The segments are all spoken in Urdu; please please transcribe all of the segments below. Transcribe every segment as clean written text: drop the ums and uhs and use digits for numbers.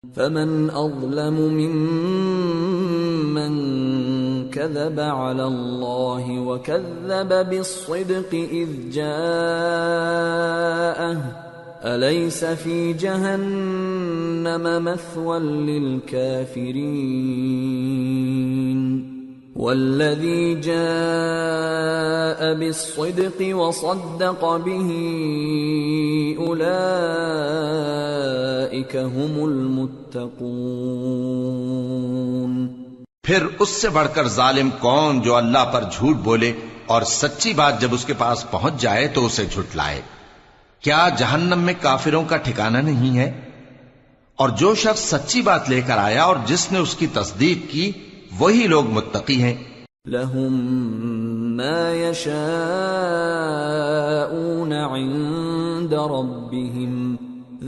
فمن أظلم ممن كذب على الله وكذب بالصدق إذ جاءه أليس في جهنم مثوى للكافرين والذي جاء بالصدق وصدق به أولئك هم المتقون۔ پھر اس سے بڑھ کر ظالم کون جو اللہ پر جھوٹ بولے اور سچی بات جب اس کے پاس پہنچ جائے تو اسے جھٹلائے۔ کیا جہنم میں کافروں کا ٹھکانہ نہیں ہے؟ اور جو شخص سچی بات لے کر آیا اور جس نے اس کی تصدیق کی وہی لوگ متقی ہیں۔ لهم ما يشاءون عند ربهم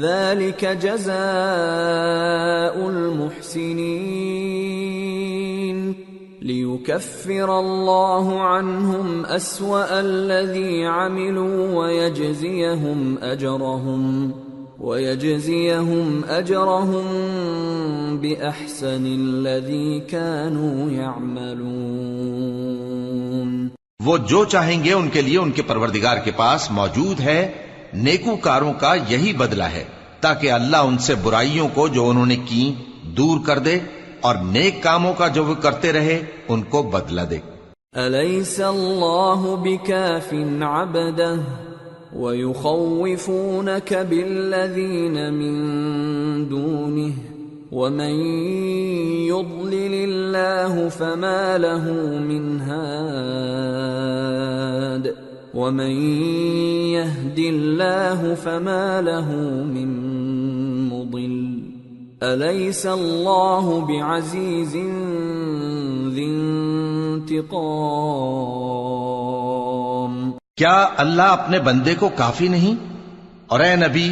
ذلك جزاء المحسنين ليكفر الله عنهم أسوأ الذي عملوا ويجزيهم أجرهم بأحسن الذي كانوا يعملون۔ وہ جو چاہیں گے ان کے لیے ان کے پروردگار کے پاس موجود ہے، نیکوکاروں کا یہی بدلہ ہے، تاکہ اللہ ان سے برائیوں کو جو انہوں نے کی دور کر دے اور نیک کاموں کا جو وہ کرتے رہے ان کو بدلہ دے۔ أَلَيْسَ اللَّهُ بِكَافٍ عَبْدَهُ وَيُخَوِّفُونَكَ بِالَّذِينَ مِن دُونِهِ وَمَن يُضْلِلِ اللَّهُ فَمَا لَهُ مِنْ هَادٍ وَمَن يَهْدِ اللَّهُ فَمَا لَهُ مِن مُضِلٍّ أَلَيْسَ اللَّهُ بِعَزِيزٍ ذِي انتقام۔ کیا اللہ اپنے بندے کو کافی نہیں؟ اور اے نبی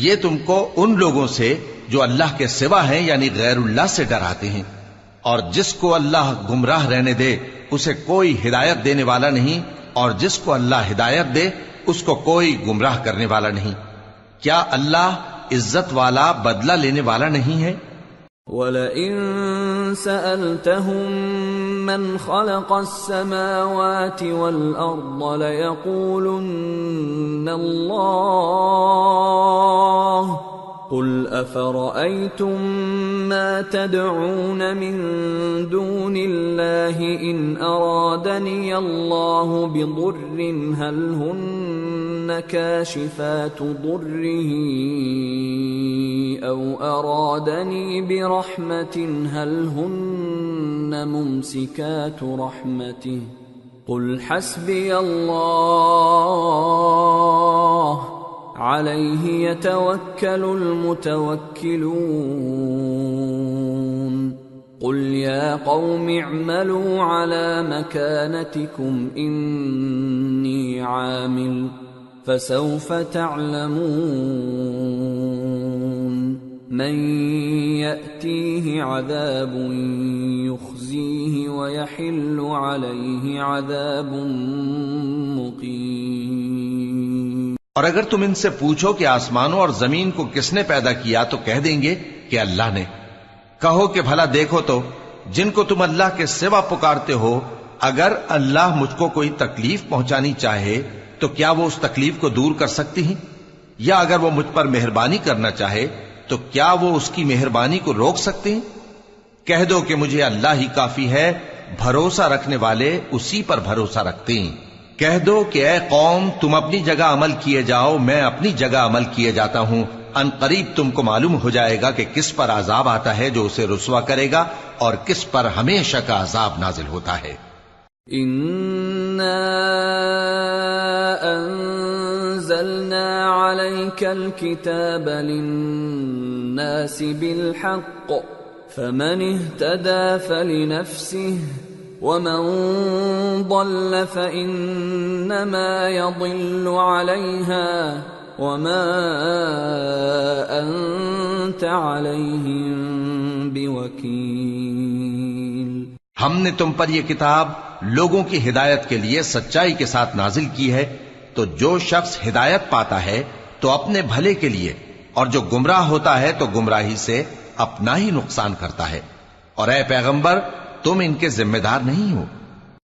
یہ تم کو ان لوگوں سے جو اللہ کے سوا ہیں یعنی غیر اللہ سے ڈراتے ہیں، اور جس کو اللہ گمراہ رہنے دے اسے کوئی ہدایت دینے والا نہیں، اور جس کو اللہ ہدایت دے اس کو کوئی گمراہ کرنے والا نہیں۔ کیا اللہ عزت والا بدلہ لینے والا نہیں ہے؟ وَلَئِن سَأَلْتَهُم مَّنْ خَلَقَ السَّمَاوَاتِ وَالْأَرْضَ لَيَقُولُنَّ اللَّهُ قُلْ أَفَرَأَيْتُم مَّا تَدْعُونَ مِن دُونِ اللَّهِ إِنْ أَرَادَنِيَ اللَّهُ بِضُرٍّ هَلْ هُنَّ كَاشِفَاتُ ضُرِّهِ أَوْ أَرَادَنِي بِرَحْمَةٍ هَلْ هُنَّ مُمْسِكَاتُ رَحْمَتِهِ قُلْ حَسْبِيَ اللَّهُ عَلَيْهِ يَتَوَكَّلُ الْمُتَوَكِّلُونَ قُلْ يَا قَوْمِ اعْمَلُوا عَلَى مَكَانَتِكُمْ إِنِّي عَامِلٌ فَسَوْفَ تَعْلَمُونَ مَن يَأْتِيهِ عَذَابٌ يُخْزِيهِ وَيَحِلُّ عَلَيْهِ عَذَابٌ مُقِيمٌ۔ اور اگر تم ان سے پوچھو کہ آسمانوں اور زمین کو کس نے پیدا کیا تو کہہ دیں گے کہ اللہ نے۔ کہو کہ بھلا دیکھو تو جن کو تم اللہ کے سوا پکارتے ہو، اگر اللہ مجھ کو کوئی تکلیف پہنچانی چاہے تو کیا وہ اس تکلیف کو دور کر سکتی ہیں؟ یا اگر وہ مجھ پر مہربانی کرنا چاہے تو کیا وہ اس کی مہربانی کو روک سکتے ہیں؟ کہہ دو کہ مجھے اللہ ہی کافی ہے، بھروسہ رکھنے والے اسی پر بھروسہ رکھتے ہیں۔ کہہ دو کہ اے قوم تم اپنی جگہ عمل کیے جاؤ، میں اپنی جگہ عمل کیے جاتا ہوں، ان قریب تم کو معلوم ہو جائے گا کہ کس پر عذاب آتا ہے جو اسے رسوا کرے گا اور کس پر ہمیشہ کا عذاب نازل ہوتا ہے۔ اِنَّا أَنزَلْنَا عَلَيْكَ الْكِتَابَ لِلنَّاسِ بِالْحَقِّ فَمَنِ اهْتَدَى فَلِنَفْسِهِ وَمَن ضَلَّ فَإِنَّمَا يَضِلُّ عَلَيْهَا وَمَا أَنتَ عَلَيْهِم بِوَكِيلٍ۔ ہم نے تم پر یہ کتاب لوگوں کی ہدایت کے لیے سچائی کے ساتھ نازل کی ہے، تو جو شخص ہدایت پاتا ہے تو اپنے بھلے کے لیے، اور جو گمراہ ہوتا ہے تو گمراہی سے اپنا ہی نقصان کرتا ہے، اور اے پیغمبر تم ان کے ذمہ دار نہیں ہو۔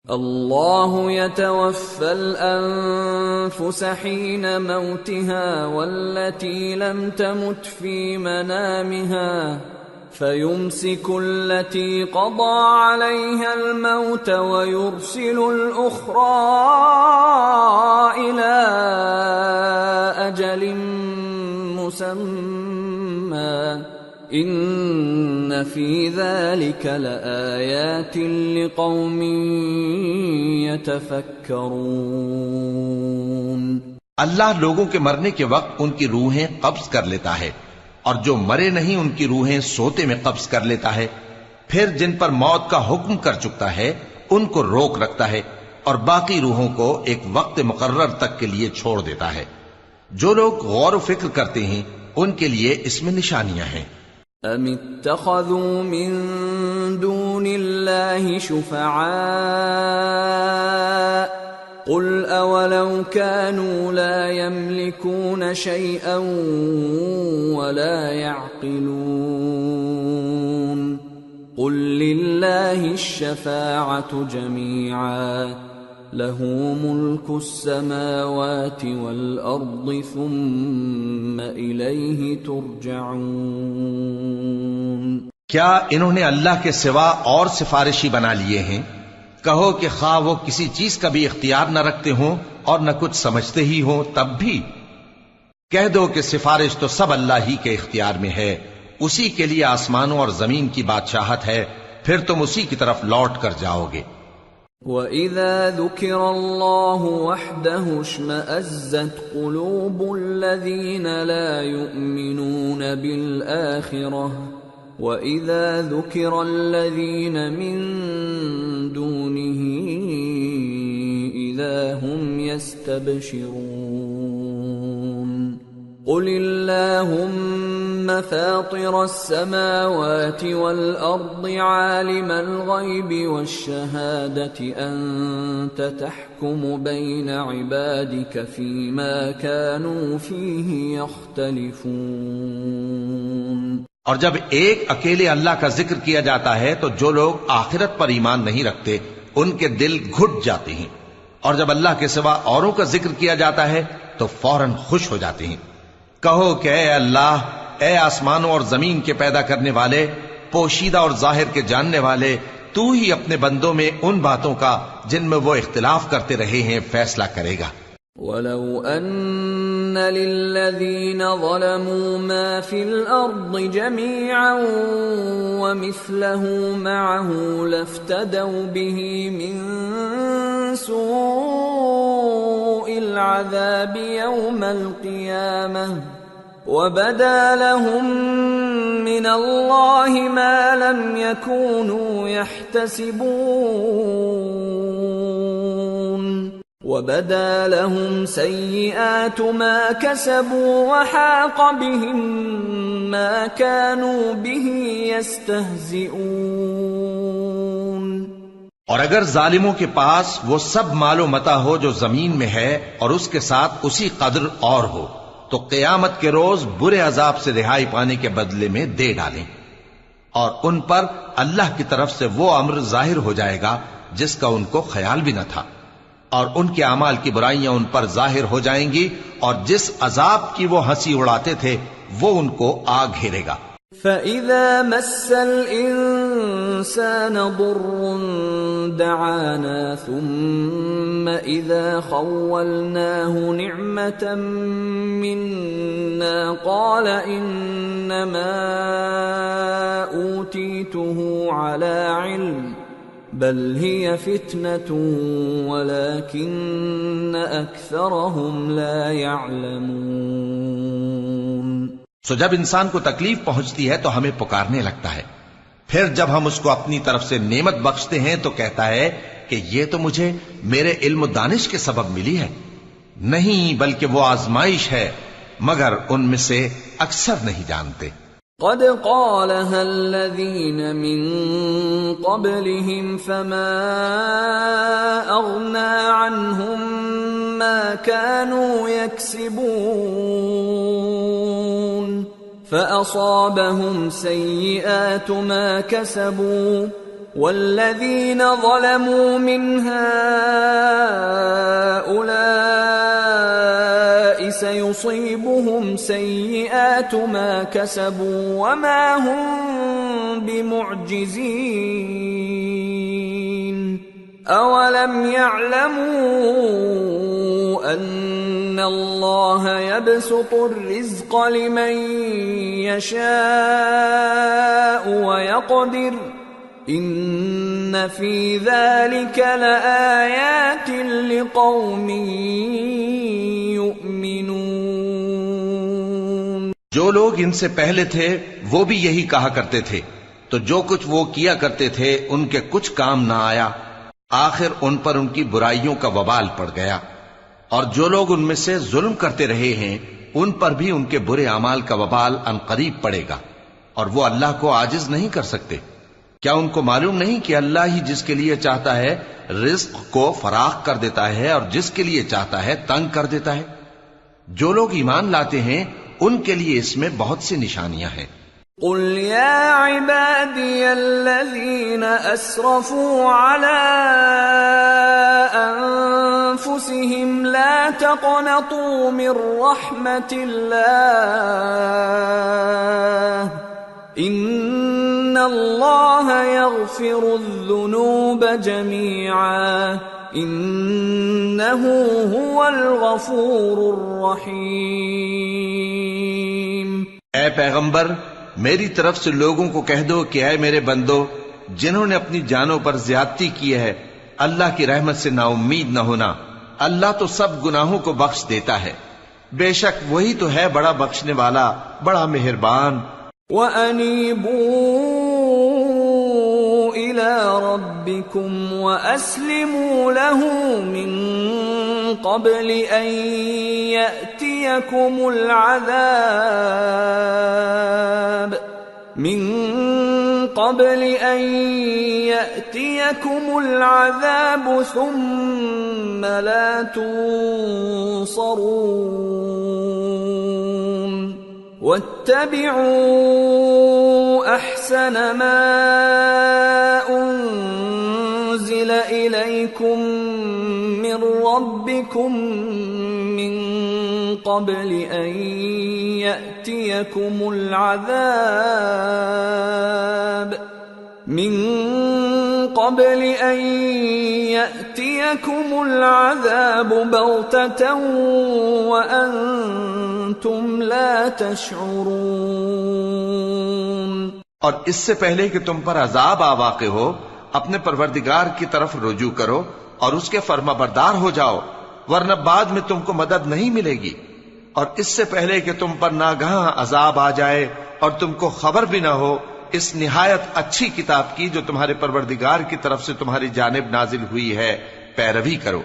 اللہ يتوفى الأنفس حين موتها والتي لم تمت في منامها فيمسك التي قضى عليها الموت ويرسل الأخرى إلى أجل مسمى ان فی ذلک لآیات لقوم یتفکرون۔ اللہ لوگوں کے مرنے کے وقت ان کی روحیں قبض کر لیتا ہے، اور جو مرے نہیں ان کی روحیں سوتے میں قبض کر لیتا ہے، پھر جن پر موت کا حکم کر چکتا ہے ان کو روک رکھتا ہے، اور باقی روحوں کو ایک وقت مقرر تک کے لیے چھوڑ دیتا ہے۔ جو لوگ غور و فکر کرتے ہیں ان کے لیے اس میں نشانیاں ہیں۔ ام اتخذوا من دون الله شفعاء قل اولو كانوا لا يملكون شيئا ولا يعقلون قل لله الشفاعة جميعا له ملك السماوات والأرض ثم إليه ترجعون۔ کیا انہوں نے اللہ کے سوا اور سفارشی بنا لیے ہیں؟ کہو کہ خواہ وہ کسی چیز کا بھی اختیار نہ رکھتے ہوں اور نہ کچھ سمجھتے ہی ہوں تب بھی کہہ دو کہ سفارش تو سب اللہ ہی کے اختیار میں ہے، اسی کے لیے آسمانوں اور زمین کی بادشاہت ہے، پھر تم اسی کی طرف لوٹ کر جاؤ گے۔ وَإِذَا ذُكِرَ اللَّهُ وَحْدَهُ اشْمَأَزَّتْ قُلُوبُ الَّذِينَ لَا يُؤْمِنُونَ بِالْآخِرَةِ وَإِذَا ذُكِرَ الَّذِينَ مِن دُونِهِ إِذَا هُمْ يَسْتَبْشِرُونَ قُلِ اللَّهُمَّ فَاطِرَ السَّمَاوَاتِ وَالْأَرْضِ عَالِمَ الْغَيْبِ وَالشَّهَادَةِ أَنْتَ تَحْكُمُ بَيْنَ عِبَادِكَ فِيمَا كَانُوا فِيهِ يَخْتَلِفُونَ۔ اور جب ایک اکیلے اللہ کا ذکر کیا جاتا ہے تو جو لوگ آخرت پر ایمان نہیں رکھتے ان کے دل گھٹ جاتے ہیں، اور جب اللہ کے سوا اوروں کا ذکر کیا جاتا ہے تو فوراً خوش ہو جاتے ہیں۔ کہو کہ اے اللہ، اے آسمانوں اور زمین کے پیدا کرنے والے، پوشیدہ اور ظاہر کے جاننے والے، تو ہی اپنے بندوں میں ان باتوں کا جن میں وہ اختلاف کرتے رہے ہیں فیصلہ کرے گا۔ وَلَوْ أَنَّ لِلَّذِينَ ظَلَمُوا مَا فِي الْأَرْضِ جَمِيعًا وَمِثْلَهُ مَعَهُ لَافْتَدَوْا بِهِ مِنْ سُوءِ الْعَذَابِ يَوْمَ الْقِيَامَةِ وَبَدَا لَهُم مِّنَ اللَّهِ مَا لَمْ يَكُونُوا يَحْتَسِبُونَ وَبَدَا لَهُمْ سَيِّئَاتُ مَا كَسَبُوا وَحَاقَ بِهِمْ مَا كَانُوا بِهِ يَسْتَهْزِئُونَ۔ اور اگر ظالموں کے پاس وہ سب مال و متاع ہو جو زمین میں ہے اور اس کے ساتھ اسی قدر اور ہو تو قیامت کے روز برے عذاب سے رہائی پانے کے بدلے میں دے ڈالیں، اور ان پر اللہ کی طرف سے وہ امر ظاہر ہو جائے گا جس کا ان کو خیال بھی نہ تھا، اور ان کے اعمال کی برائیاں ان پر ظاہر ہو جائیں گی، اور جس عذاب کی وہ ہنسی اڑاتے تھے وہ ان کو آ گھیرے گا۔ فَإِذَا مَسَّ الْإِنسَانَ ضُرٌّ دَعَانَا ثُمَّ إِذَا خَوَّلْنَاهُ نِعْمَةً مِنَّا قَالَ إِنَّمَا أُوتِيتُهُ عَلَى عِلْمٍ بل هي فتنة ولكن أكثرهم لا يعلمون۔ سو جب انسان کو تکلیف پہنچتی ہے تو ہمیں پکارنے لگتا ہے، پھر جب ہم اس کو اپنی طرف سے نعمت بخشتے ہیں تو کہتا ہے کہ یہ تو مجھے میرے علم و دانش کے سبب ملی ہے، نہیں بلکہ وہ آزمائش ہے، مگر ان میں سے اکثر نہیں جانتے۔ قد قالها الذين من قبلهم فما أغنى عنهم ما كانوا يكسبون فأصابهم سيئات ما كسبوا والذين ظلموا من هؤلاء سيصيبهم سيئات ما كسبوا وما هم بمعجزين أولم يعلموا أن الله يبسط الرزق لمن يشاء ويقدر إن في ذلك لآيات لقوم يؤمنون۔ جو لوگ ان سے پہلے تھے وہ بھی یہی کہا کرتے تھے، تو جو کچھ وہ کیا کرتے تھے ان کے کچھ کام نہ آیا، آخر ان پر ان کی برائیوں کا وبال پڑ گیا۔ اور جو لوگ ان میں سے ظلم کرتے رہے ہیں ان پر بھی ان کے برے اعمال کا وبال عنقریب پڑے گا، اور وہ اللہ کو عاجز نہیں کر سکتے۔ کیا ان کو معلوم نہیں کہ اللہ ہی جس کے لیے چاہتا ہے رزق کو فراخ کر دیتا ہے اور جس کے لیے چاہتا ہے تنگ کر دیتا ہے؟ جو لوگ ایمان لاتے ہیں ان کے لیے اس میں بہت سی نشانیاں ہیں۔ قل يا عبادي الذين أسرفوا على أنفسهم لا تقنطوا من رحمة الله إن الله يغفر الذنوب جميعا إنه هو الغفور الرحيم۔ اے پیغمبر، میری طرف سے لوگوں کو کہہ دو کہ اے میرے بندو، جنہوں نے اپنی جانوں پر زیادتی کی ہے، اللہ کی رحمت سے نا امید نہ ہونا۔ اللہ تو سب گناہوں کو بخش دیتا ہے، بے شک وہی تو ہے بڑا بخشنے والا، بڑا مہربان۔ وَأَنِيبُوا إِلَى رَبِّكُمْ وَأَسْلِمُوا لَهُ مِن قبل أن يأتيكم العذاب ثم لا تنصرون واتبعوا أحسن ما أنزل إليكم من ربكم من قبل أن يأتيكم العذاب بغتة وأنتم لا تشعرون۔ اور اس سے پہلے کہ تم پر عذاب آ واقع ہو، اپنے پروردگار کی طرف رجوع کرو اور اس کے فرما بردار ہو جاؤ، ورنہ بعد میں تم کو مدد نہیں ملے گی۔ اور اس سے پہلے کہ تم پر ناگہاں عذاب آ جائے اور تم کو خبر بھی نہ ہو، اس نہایت اچھی کتاب کی جو تمہارے پروردگار کی طرف سے تمہاری جانب نازل ہوئی ہے پیروی کرو۔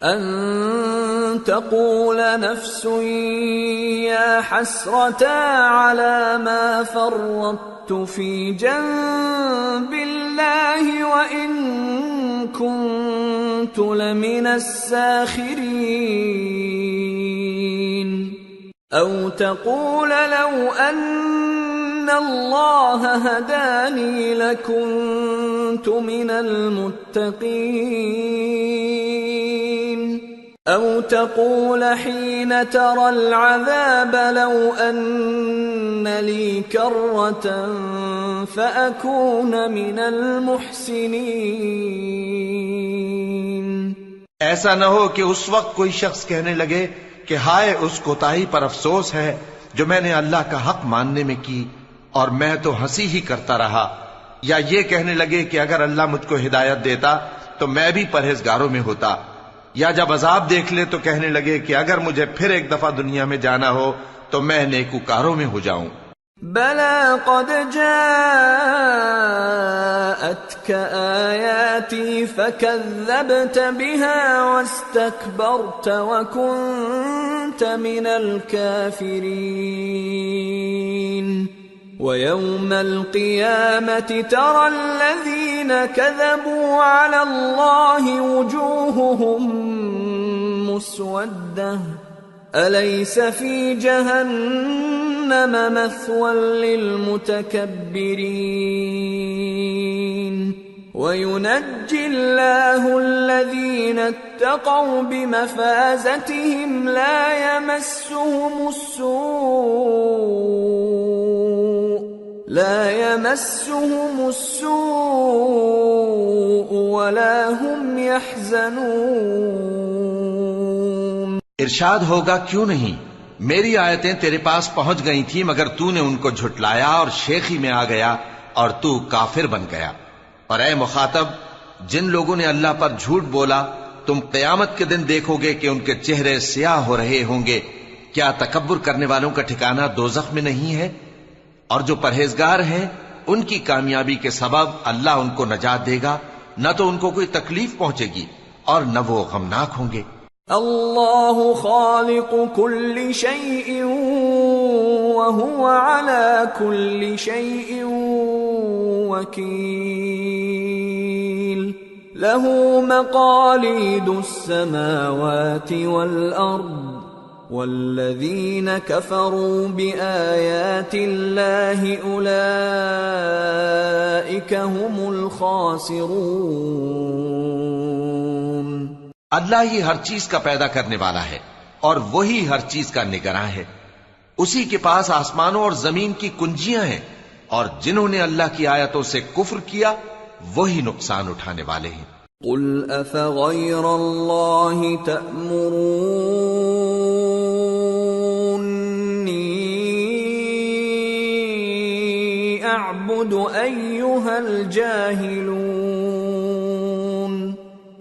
ان تقول نفس یا حسرتا علی ما فرطت فی جنب اللہ وان كنت لمن الساخرین او تقول لو ان اللہ ہدانی لکنت من المتقین او تقول حین ترى العذاب لو ان لی کرة فأکون من المحسنین۔ ایسا نہ ہو کہ اس وقت کوئی شخص کہنے لگے کہ ہائے اس کوتاہی پر افسوس ہے جو میں نے اللہ کا حق ماننے میں کی اور میں تو ہنسی ہی کرتا رہا، یا یہ کہنے لگے کہ اگر اللہ مجھ کو ہدایت دیتا تو میں بھی پرہیزگاروں میں ہوتا، یا جب عذاب دیکھ لے تو کہنے لگے کہ اگر مجھے پھر ایک دفعہ دنیا میں جانا ہو تو میں نیکوکاروں میں ہو جاؤں۔ بلى قد جاءتك آياتي فكذبت بها واستكبرت وكنت من الكافرين ويوم القيامة ترى الذين كذبوا على الله وجوههم مسودة أليس في جهنم جہنم مثوى للمتكبرين وينجي الله الذين اتقوا بمفازتهم لا يمسهم السوء ولا هم يحزنون۔ ارشاد ہوگا کیوں نہیں، میری آیتیں تیرے پاس پہنچ گئی تھی مگر تو نے ان کو جھٹلایا اور شیخی میں آ گیا اور تو کافر بن گیا۔ اور اے مخاطب، جن لوگوں نے اللہ پر جھوٹ بولا تم قیامت کے دن دیکھو گے کہ ان کے چہرے سیاہ ہو رہے ہوں گے۔ کیا تکبر کرنے والوں کا ٹھکانہ دوزخ میں نہیں ہے؟ اور جو پرہیزگار ہیں ان کی کامیابی کے سبب اللہ ان کو نجات دے گا، نہ تو ان کو کوئی تکلیف پہنچے گی اور نہ وہ غمناک ہوں گے۔ اللہ خالق كل شيء وهو على كل شيء وكيل له مقاليد السماوات والأرض والذين كفروا بآيات الله أولئك هم الخاسرون۔ اللہ ہی ہر چیز کا پیدا کرنے والا ہے اور وہی ہر چیز کا نگراں ہے۔ اسی کے پاس آسمانوں اور زمین کی کنجیاں ہیں، اور جنہوں نے اللہ کی آیتوں سے کفر کیا وہی نقصان اٹھانے والے ہیں۔ قل افغیر اللہ تأمرونی اعبد ایہا الجاہلون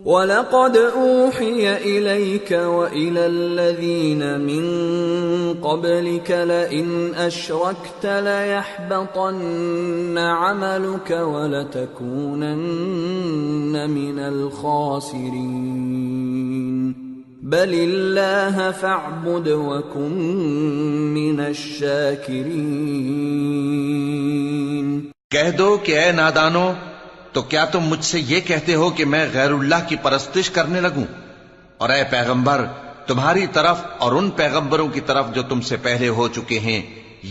وَلَقَدْ أُوحِيَ إِلَيْكَ وَإِلَى الَّذِينَ مِن قَبْلِكَ لَئِنْ أَشْرَكْتَ لَيَحْبَطَنَّ عَمَلُكَ وَلَتَكُونَنَّ مِنَ الْخَاسِرِينَ بَلِ اللَّهَ فَاعْبُدْ وَكُن مِّنَ الشَّاكِرِينَ۔ کہہ دو کہ اے نادانو، تو کیا تم مجھ سے یہ کہتے ہو کہ میں غیر اللہ کی پرستش کرنے لگوں؟ اور اے پیغمبر، تمہاری طرف اور ان پیغمبروں کی طرف جو تم سے پہلے ہو چکے ہیں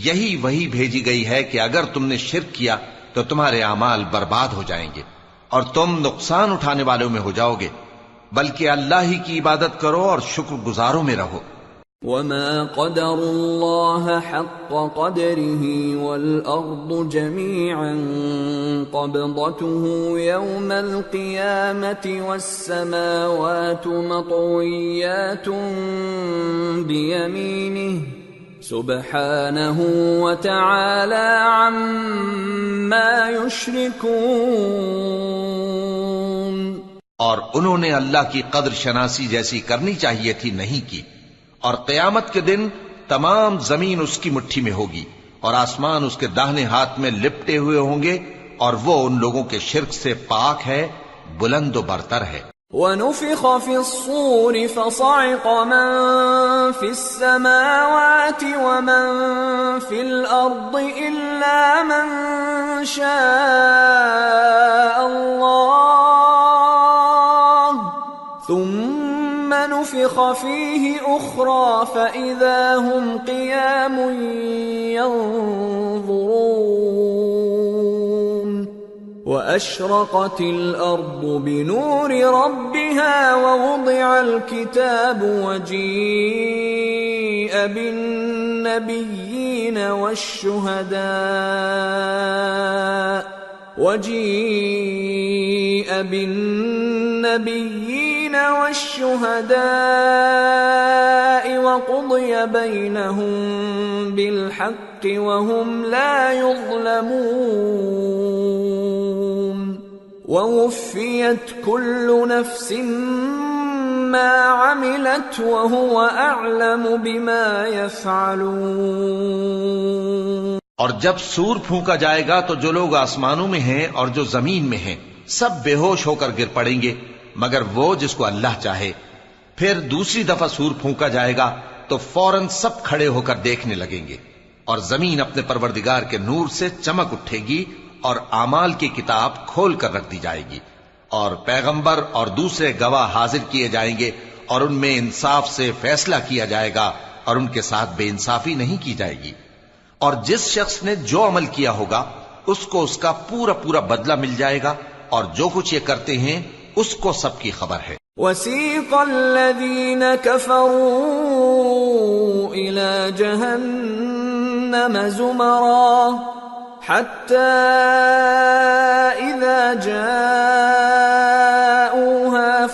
یہی وہی بھیجی گئی ہے کہ اگر تم نے شرک کیا تو تمہارے اعمال برباد ہو جائیں گے اور تم نقصان اٹھانے والوں میں ہو جاؤ گے، بلکہ اللہ ہی کی عبادت کرو اور شکر گزاروں میں رہو۔ وَمَا قَدَرُوا اللَّهَ حَقَّ قَدْرِهِ وَالْأَرْضُ جَمِيعًا قَبْضَتُهُ يَوْمَ الْقِيَامَةِ وَالسَّمَاوَاتُ مَطْوِيَّاتٌ بِيَمِينِهِ سُبْحَانَهُ وَتَعَالَى عَمَّا يُشْرِكُونَ۔ اور انہوں نے اللہ کی قدر شناسی جیسی کرنی چاہیے تھی نہیں کی، اور قیامت کے دن تمام زمین اس کی مٹھی میں ہوگی اور آسمان اس کے داہنے ہاتھ میں لپٹے ہوئے ہوں گے، اور وہ ان لوگوں کے شرک سے پاک ہے، بلند و برتر ہے۔ وَنُفِخَ فِي الصُّورِ فَصَعِقَ مَن فِي السَّمَاوَاتِ وَمَن فِي الْأَرْضِ إِلَّا مَن شَاءَ اللَّهُ ثُمَّ نُفِخَ فِيهِ أُخْرَى فَإِذَا هُمْ قِيَامٌ يَنظُرُونَ وَأَشْرَقَتِ الْأَرْضُ بِنُورِ رَبِّهَا وَوُضِعَ الْكِتَابُ وَجِيءَ بِالنَّبِيِّينَ والشهداء وقضي بينهم بالحق وهم لا يظلمون ووفيت كل نفس ما عملت وهو أعلم بما يفعلون۔ اور جب سور پھونکا جائے گا تو جو لوگ آسمانوں میں ہیں اور جو زمین میں ہیں سب بے ہوش ہو کر گر پڑیں گے مگر وہ جس کو اللہ چاہے۔ پھر دوسری دفعہ سور پھونکا جائے گا تو فوراً سب کھڑے ہو کر دیکھنے لگیں گے، اور زمین اپنے پروردگار کے نور سے چمک اٹھے گی اور اعمال کی کتاب کھول کر رکھ دی جائے گی، اور پیغمبر اور دوسرے گواہ حاضر کیے جائیں گے، اور ان میں انصاف سے فیصلہ کیا جائے گا اور ان کے ساتھ بے انصافی نہیں کی جائے گی۔ اور جس شخص نے جو عمل کیا ہوگا اس کو اس کا پورا پورا بدلہ مل جائے گا، اور جو کچھ یہ کرتے ہیں اس کو سب کی خبر ہے۔ وَسِيقَ الَّذِينَ كَفَرُوا إِلَى جَهَنَّمَ زُمَرًا حَتَّى إِذَا جَاءُوهَا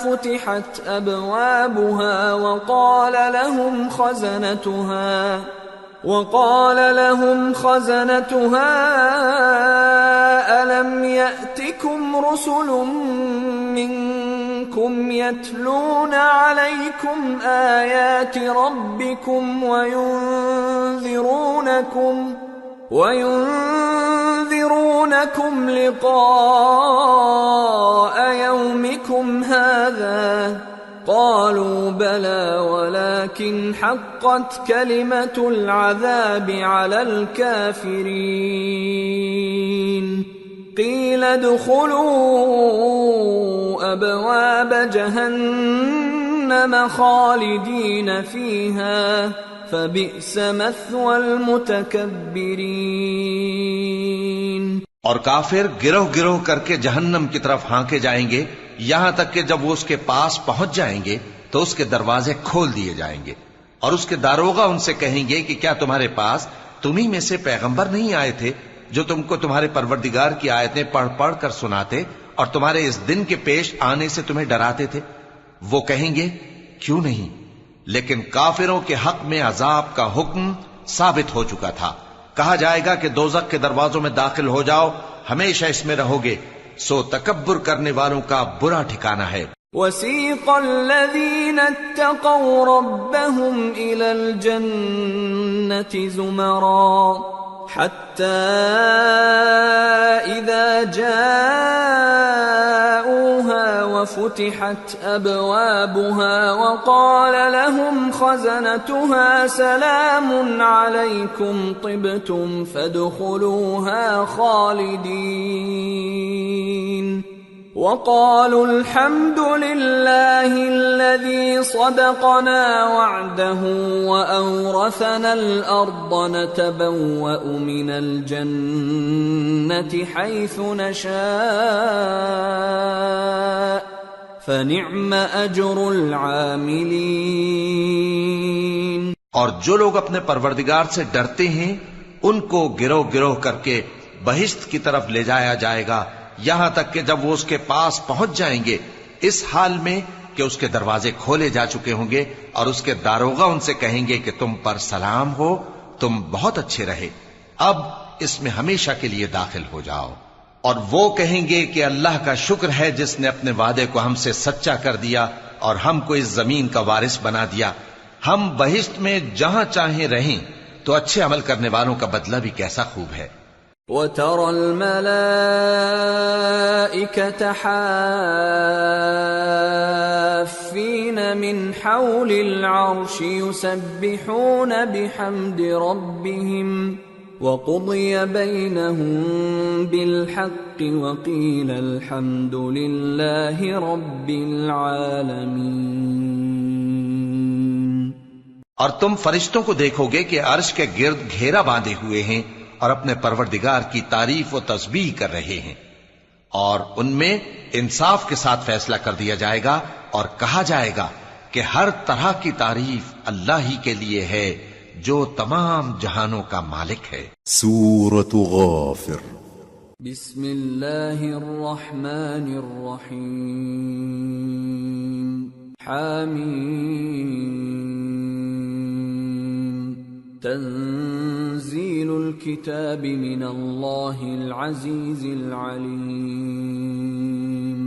فُتِحَتْ أَبْوَابُهَا وقال لهم خزنتها ألم يأتكم رسل منكم يتلون عليكم آيات ربكم وينذرونكم لقاء يومكم هذا قالوا بلى ولكن حقت كلمة العذاب على الكافرين قيل ادخلوا أبواب جهنم خالدين فيها فبئس مثوى المتكبرين۔ اور کافر گروہ گروہ کر کے جہنم کی طرف ہانکے جائیں گے، یہاں تک کہ جب وہ اس کے پاس پہنچ جائیں گے تو اس کے دروازے کھول دیے جائیں گے، اور اس کے داروغہ ان سے کہیں گے کہ کیا تمہارے پاس تمہیں میں سے پیغمبر نہیں آئے تھے جو تم کو تمہارے پروردگار کی آیتیں پڑھ پڑھ کر سناتے اور تمہارے اس دن کے پیش آنے سے تمہیں ڈراتے تھے؟ وہ کہیں گے کیوں نہیں، لیکن کافروں کے حق میں عذاب کا حکم ثابت ہو چکا تھا۔ کہا جائے گا کہ دوزخ کے دروازوں میں داخل ہو جاؤ، ہمیشہ اس میں رہو گے، سو تکبر کرنے والوں کا برا ٹھکانہ ہے۔ وَسِيقَ الَّذِينَ اتَّقَوْا رَبَّهُمْ إِلَى الْجَنَّةِ زُمَرًا حَتَّى إِذَا جَاءُوهَا وَفُتِحَتْ أَبْوَابُهَا وَقَالَ لَهُمْ خَزَنَتُهَا سَلَامٌ عَلَيْكُمْ طِبْتُمْ فَادْخُلُوهَا خَالِدِينَ وَقَالُوا الْحَمْدُ لِلَّهِ الَّذِي صَدَقَنَا وَعْدَهُ وَأَوْرَثَنَا الْأَرْضَ نَتَبَوَّأُ مِنَ الْجَنَّةِ حَيْثُ نَشَاءُ فَنِعْمَ أَجْرُ الْعَامِلِينَ۔ اور جو لوگ اپنے پروردگار سے ڈرتے ہیں ان کو گروہ گروہ کر کے بہشت کی طرف لے جایا جائے گا، یہاں تک کہ جب وہ اس کے پاس پہنچ جائیں گے اس حال میں کہ اس کے دروازے کھولے جا چکے ہوں گے، اور اس کے داروغہ ان سے کہیں گے کہ تم پر سلام ہو، تم بہت اچھے رہے، اب اس میں ہمیشہ کے لیے داخل ہو جاؤ۔ اور وہ کہیں گے کہ اللہ کا شکر ہے جس نے اپنے وعدے کو ہم سے سچا کر دیا اور ہم کو اس زمین کا وارث بنا دیا، ہم بہشت میں جہاں چاہیں رہیں، تو اچھے عمل کرنے والوں کا بدلہ بھی کیسا خوب ہے۔ وَتَرَى الْمَلَائِكَةَ حَافِّينَ مِنْ حَوْلِ الْعَرْشِ يُسَبِّحُونَ بِحَمْدِ رَبِّهِمْ وَقُضِيَ بَيْنَهُمْ بِالْحَقِّ وَقِيلَ الْحَمْدُ لِلَّهِ رَبِّ الْعَالَمِينَ۔ اور تم فرشتوں کو دیکھو گے کہ عرش کے گرد گھیرا باندھے ہوئے ہیں اور اپنے پروردگار کی تعریف و تسبیح کر رہے ہیں، اور ان میں انصاف کے ساتھ فیصلہ کر دیا جائے گا اور کہا جائے گا کہ ہر طرح کی تعریف اللہ ہی کے لیے ہے جو تمام جہانوں کا مالک ہے۔ سورة غافر۔ بسم اللہ الرحمن الرحیم۔ حامیم۔ تنزیل الكتاب من اللہ العزیز العلیم۔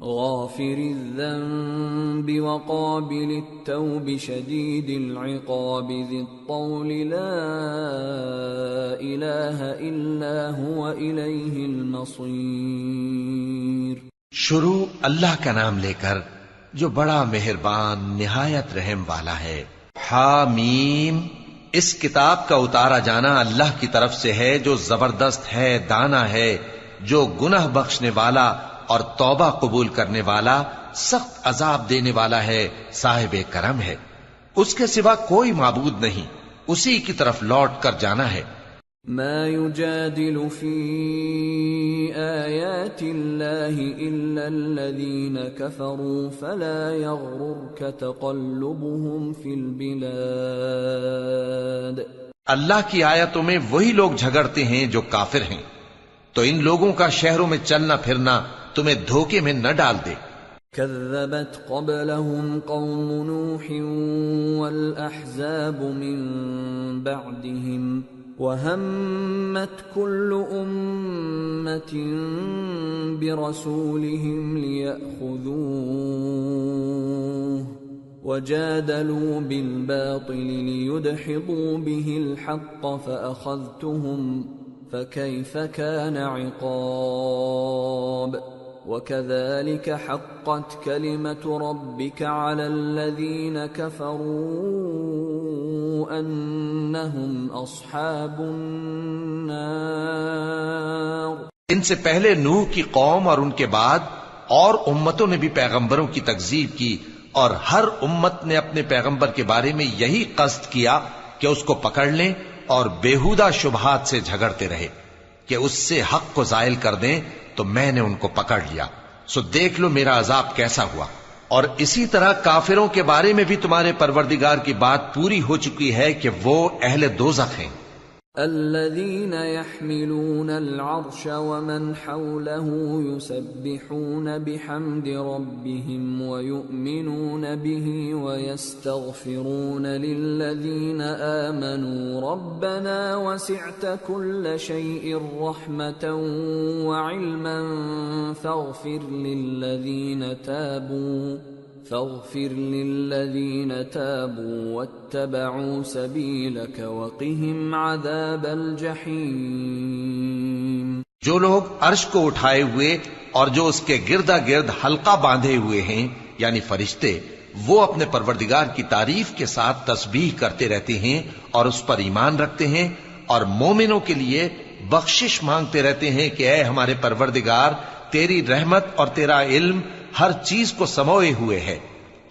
غافر الذنب وقابل التوب شدید العقاب ذی الطول لا الہ الا هو الیہ المصیر۔ شروع اللہ کا نام لے کر جو بڑا مہربان نہایت رحم والا ہے۔ حامیم۔ اس کتاب کا اتارا جانا اللہ کی طرف سے ہے جو زبردست ہے، دانا ہے، جو گناہ بخشنے والا اور توبہ قبول کرنے والا، سخت عذاب دینے والا ہے، صاحب کرم ہے۔ اس کے سوا کوئی معبود نہیں، اسی کی طرف لوٹ کر جانا ہے۔ ما يجادل في آيات الله إلا الذين كفروا فلا يغررك تقلبهم في البلاد. اللہ کی آیتوں میں وہی لوگ جھگڑتے ہیں جو کافر ہیں، تو ان لوگوں کا شہروں میں چلنا پھرنا تمہیں دھوکے میں نہ ڈال دے. كذبت قبلهم قوم نوح والأحزاب من بعدهم وهمت كل أمة برسولهم ليأخذوه وجادلوا بالباطل ليدحضوا به الحق فأخذتهم فكيف كان عقاب. وَكَذَلِكَ حَقَّتْ كَلِمَةُ رَبِّكَ عَلَى الَّذِينَ كَفَرُوا أَنَّهُمْ أَصْحَابُ النَّارِ. ان سے پہلے نوح کی قوم اور ان کے بعد اور امتوں نے بھی پیغمبروں کی تکذیب کی، اور ہر امت نے اپنے پیغمبر کے بارے میں یہی قصد کیا کہ اس کو پکڑ لیں اور بیہودہ شبہات سے جھگڑتے رہے کہ اس سے حق کو زائل کر دیں، تو میں نے ان کو پکڑ لیا. سو دیکھ لو میرا عذاب کیسا ہوا. اور اسی طرح کافروں کے بارے میں بھی تمہارے پروردگار کی بات پوری ہو چکی ہے کہ وہ اہل دوزخ ہیں. الذين يحملون العرش ومن حوله يسبحون بحمد ربهم ويؤمنون به ويستغفرون للذين آمنوا ربنا وسعت كل شيء رحمة وعلما فاغفر للذين تابوا واتبعوا سبيلك وقهم عذاب الجحيم. جو لوگ عرش کو اٹھائے ہوئے اور جو اس کے گردا گرد حلقہ باندھے ہوئے ہیں یعنی فرشتے، وہ اپنے پروردگار کی تعریف کے ساتھ تسبیح کرتے رہتے ہیں اور اس پر ایمان رکھتے ہیں، اور مومنوں کے لیے بخشش مانگتے رہتے ہیں کہ اے ہمارے پروردگار، تیری رحمت اور تیرا علم ہر چیز کو سموئے ہوئے ہے،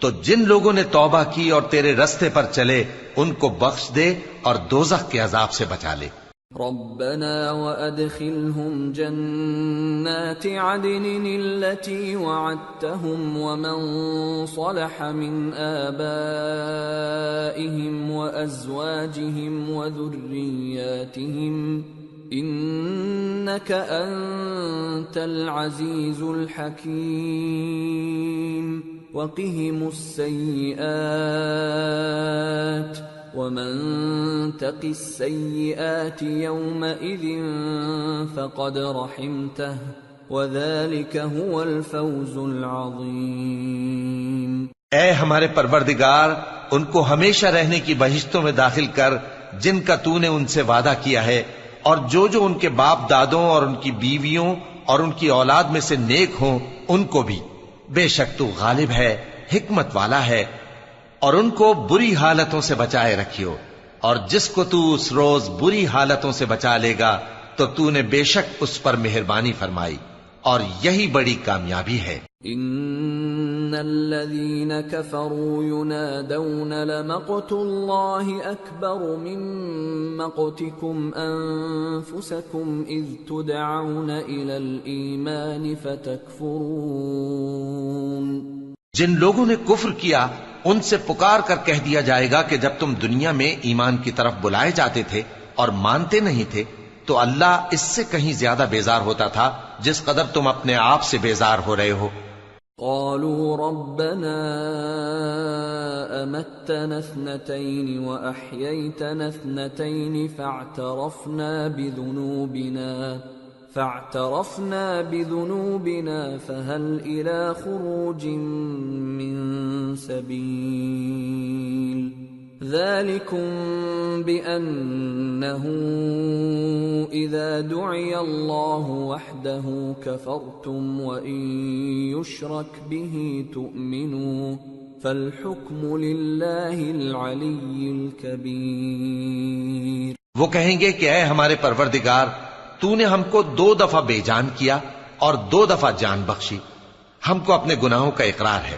تو جن لوگوں نے توبہ کی اور تیرے رستے پر چلے ان کو بخش دے اور دوزخ کے عذاب سے بچا لے. ربنا وادخلهم جنات عدن التي وعدتهم ومن صلح من آبائهم وأزواجهم وذرياتهم إنك أنت العزيز الحكيم. وقهم السيئات ومن تق السيئات يومئذ فقد رحمته وذلك هو الفوز العظيم. اے ہمارے پروردگار، ان کو ہمیشہ رہنے کی بہشتوں میں داخل کر جن کا تو نے ان سے وعدہ کیا ہے، اور جو ان کے باپ دادوں اور ان کی بیویوں اور ان کی اولاد میں سے نیک ہوں ان کو بھی. بے شک تو غالب ہے، حکمت والا ہے. اور ان کو بری حالتوں سے بچائے رکھیو، اور جس کو تو اس روز بری حالتوں سے بچا لے گا تو تو نے بے شک اس پر مہربانی فرمائی، اور یہی بڑی کامیابی ہے. ان الذين كفروا ينادون لمقت الله اكبر من مقتكم انفسكم اذ تدعون الى الايمان فتكفرون. جن لوگوں نے کفر کیا ان سے پکار کر کہہ دیا جائے گا کہ جب تم دنیا میں ایمان کی طرف بلائے جاتے تھے اور مانتے نہیں تھے تو اللہ اس سے کہیں زیادہ بیزار ہوتا تھا جس قدر تم اپنے آپ سے بیزار ہو رہے ہو. قالوا ربنا امتنا اثنتين واحييتنا اثنتين فاعترفنا بذنوبنا فهل الى خروج من سبيل. ذلكم بأنه إذا دعي الله وحده كفرتم وإن يشرك به تؤمنوا فالحكم لله العلي الكبير. وہ کہیں گے کہ اے ہمارے پروردگار، تو نے ہم کو 2 دفعہ بے جان کیا اور 2 دفعہ جان بخشی، ہم کو اپنے گناہوں کا اقرار ہے،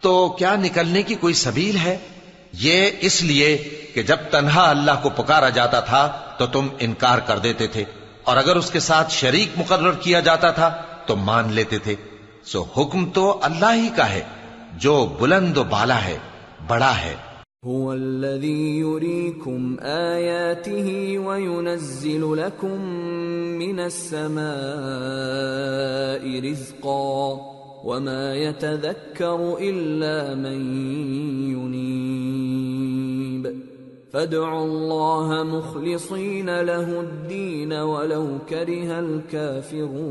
تو کیا نکلنے کی کوئی سبیل ہے؟ یہ اس لیے کہ جب تنہا اللہ کو پکارا جاتا تھا تو تم انکار کر دیتے تھے، اور اگر اس کے ساتھ شریک مقرر کیا جاتا تھا تو مان لیتے تھے۔ سو حکم تو اللہ ہی کا ہے جو بلند و بالا ہے، بڑا ہے۔ هو الذي يريكم آياته وينزل لكم من السماء رزقا وما يتذكر إلا من ينيب فادعوا الله مخلصين له الدين ولو كره الكافرون۔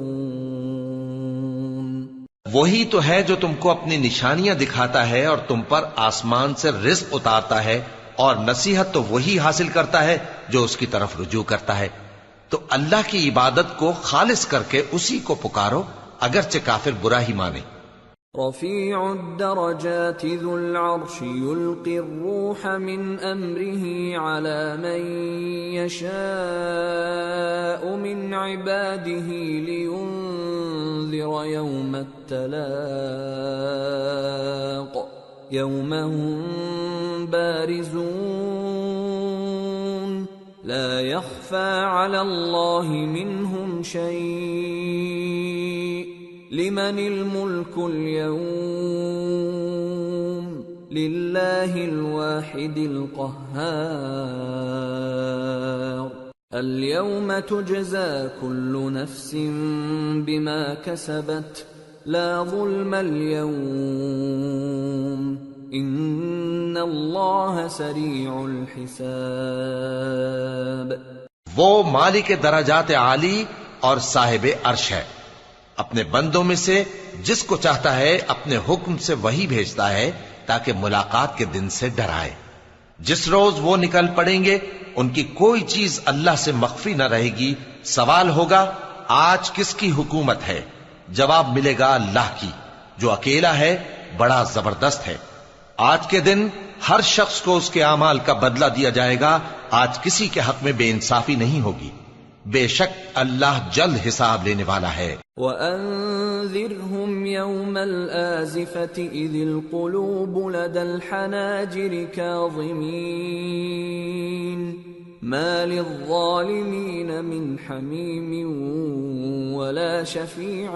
وہی تو ہے جو تم کو اپنی نشانیاں دکھاتا ہے اور تم پر آسمان سے رزق اتارتا ہے، اور نصیحت تو وہی حاصل کرتا ہے جو اس کی طرف رجوع کرتا ہے۔ تو اللہ کی عبادت کو خالص کر کے اسی کو پکارو اگرچہ کافر برا ہی مانے۔ رفیع الدرجات ذو العرش یلقی الروح من امره على من يشاء من عباده لينذر يوم التلاق يوم هم بارزون لا يخفى على الله منهم شيء لمن الملك اليوم لله الواحد القهار اليوم تجزى كل نفس بما كسبت لا ظلم اليوم ان الله سريع الحساب۔ وہ مالک درجات عالی اور صاحب عرش ہے، اپنے بندوں میں سے جس کو چاہتا ہے اپنے حکم سے وہی بھیجتا ہے تاکہ ملاقات کے دن سے ڈرائے۔ جس روز وہ نکل پڑیں گے ان کی کوئی چیز اللہ سے مخفی نہ رہے گی۔ سوال ہوگا آج کس کی حکومت ہے؟ جواب ملے گا اللہ کی جو اکیلا ہے، بڑا زبردست ہے۔ آج کے دن ہر شخص کو اس کے اعمال کا بدلہ دیا جائے گا۔ آج کسی کے حق میں بے انصافی نہیں ہوگی، بے شک اللہ جلد حساب لینے والا ہے۔ وَأَنذِرْهُمْ يَوْمَ الْآزِفَةِ إِذِ الْقُلُوبُ لَدَى الْحَنَاجِرِ كَاظِمِينَ مَا لِلظَّالِمِينَ مِنْ حَمِيمٍ وَلَا شَفِيعٍ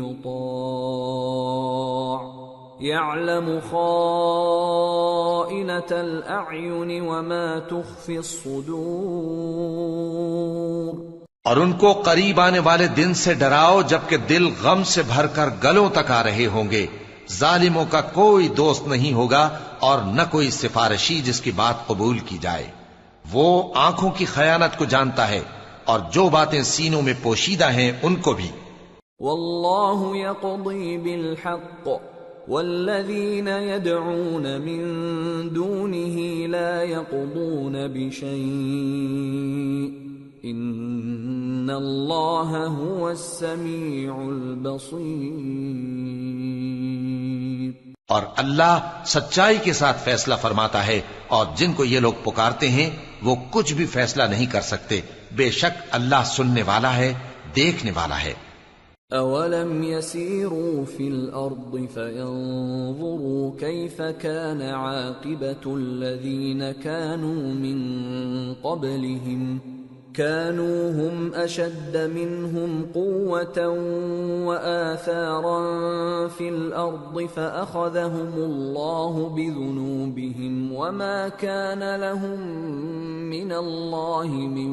يُطَاعُ يَعْلَمُ خَائِنَةَ الْأَعْيُنِ وَمَا تُخْفِي الصُّدُورُ۔ اور ان کو قریب آنے والے دن سے ڈراؤ جبکہ دل غم سے بھر کر گلوں تک آ رہے ہوں گے۔ ظالموں کا کوئی دوست نہیں ہوگا اور نہ کوئی سفارشی جس کی بات قبول کی جائے۔ وہ آنکھوں کی خیانت کو جانتا ہے اور جو باتیں سینوں میں پوشیدہ ہیں ان کو بھی۔ واللہ یقضی بالحق والذین یدعون من دونه لا یقضون بشیء ان اللہ هو السمیع البصیر۔ اور اللہ سچائی کے ساتھ فیصلہ فرماتا ہے، اور جن کو یہ لوگ پکارتے ہیں وہ کچھ بھی فیصلہ نہیں کر سکتے، بے شک اللہ سننے والا ہے، دیکھنے والا ہے۔ اولم يسيروا في الارض فينظروا كيف كان عاقبة الذين كانوا من قبلهم كانوا هم اشد منهم قوة واثارا في الارض فاخذهم الله بذنوبهم وما كان لهم من الله من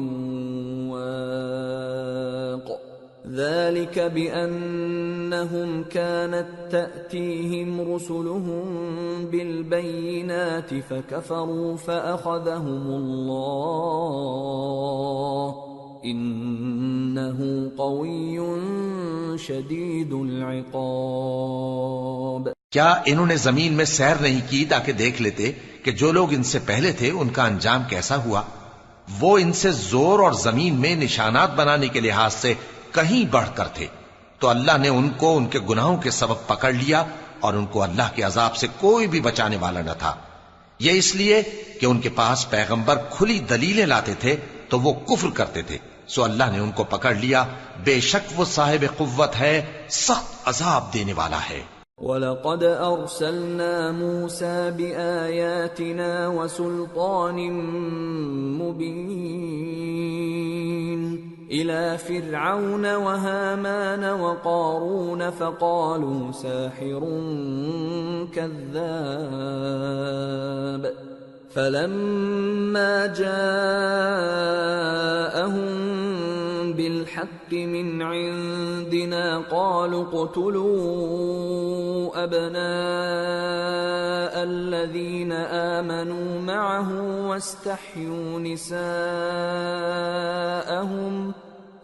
واق ذلك بأنهم كانت تأتيهم رسلهم بالبينات فكفروا فأخذهم الله إنه قوي شديد العقاب۔ کیا انہوں نے زمین میں سیر نہیں کی تاکہ دیکھ لیتے کہ جو لوگ ان سے پہلے تھے ان کا انجام کیسا ہوا؟ وہ ان سے زور اور زمین میں نشانات بنانے کے لحاظ سے کہیں بڑھ کر تھے، تو اللہ نے ان کو ان کے گناہوں کے سبب پکڑ لیا اور ان کو اللہ کے عذاب سے کوئی بھی بچانے والا نہ تھا۔ یہ اس لیے کہ ان کے پاس پیغمبر کھلی دلیلیں لاتے تھے تو وہ کفر کرتے تھے، سو اللہ نے ان کو پکڑ لیا۔ بے شک وہ صاحب قوت ہے، سخت عذاب دینے والا ہے۔ وَلَقَدْ أَرْسَلْنَا مُوسَى بِآيَاتِنَا وَسُلْطَانٍ مُبِينٍ إِلَى فِرْعَوْنَ وَهَامَانَ وَقَارُونَ فَقَالُوا سَاحِرٌ كَذَّابٌ فَلَمَّا جَاءَهُم بِالْحَقِّ مِنْ عِندِنَا قَالُوا اقْتُلُوا أَبْنَاءَ الَّذِينَ آمَنُوا مَعَهُ وَاسْتَحْيُوا نِسَاءَهُمْ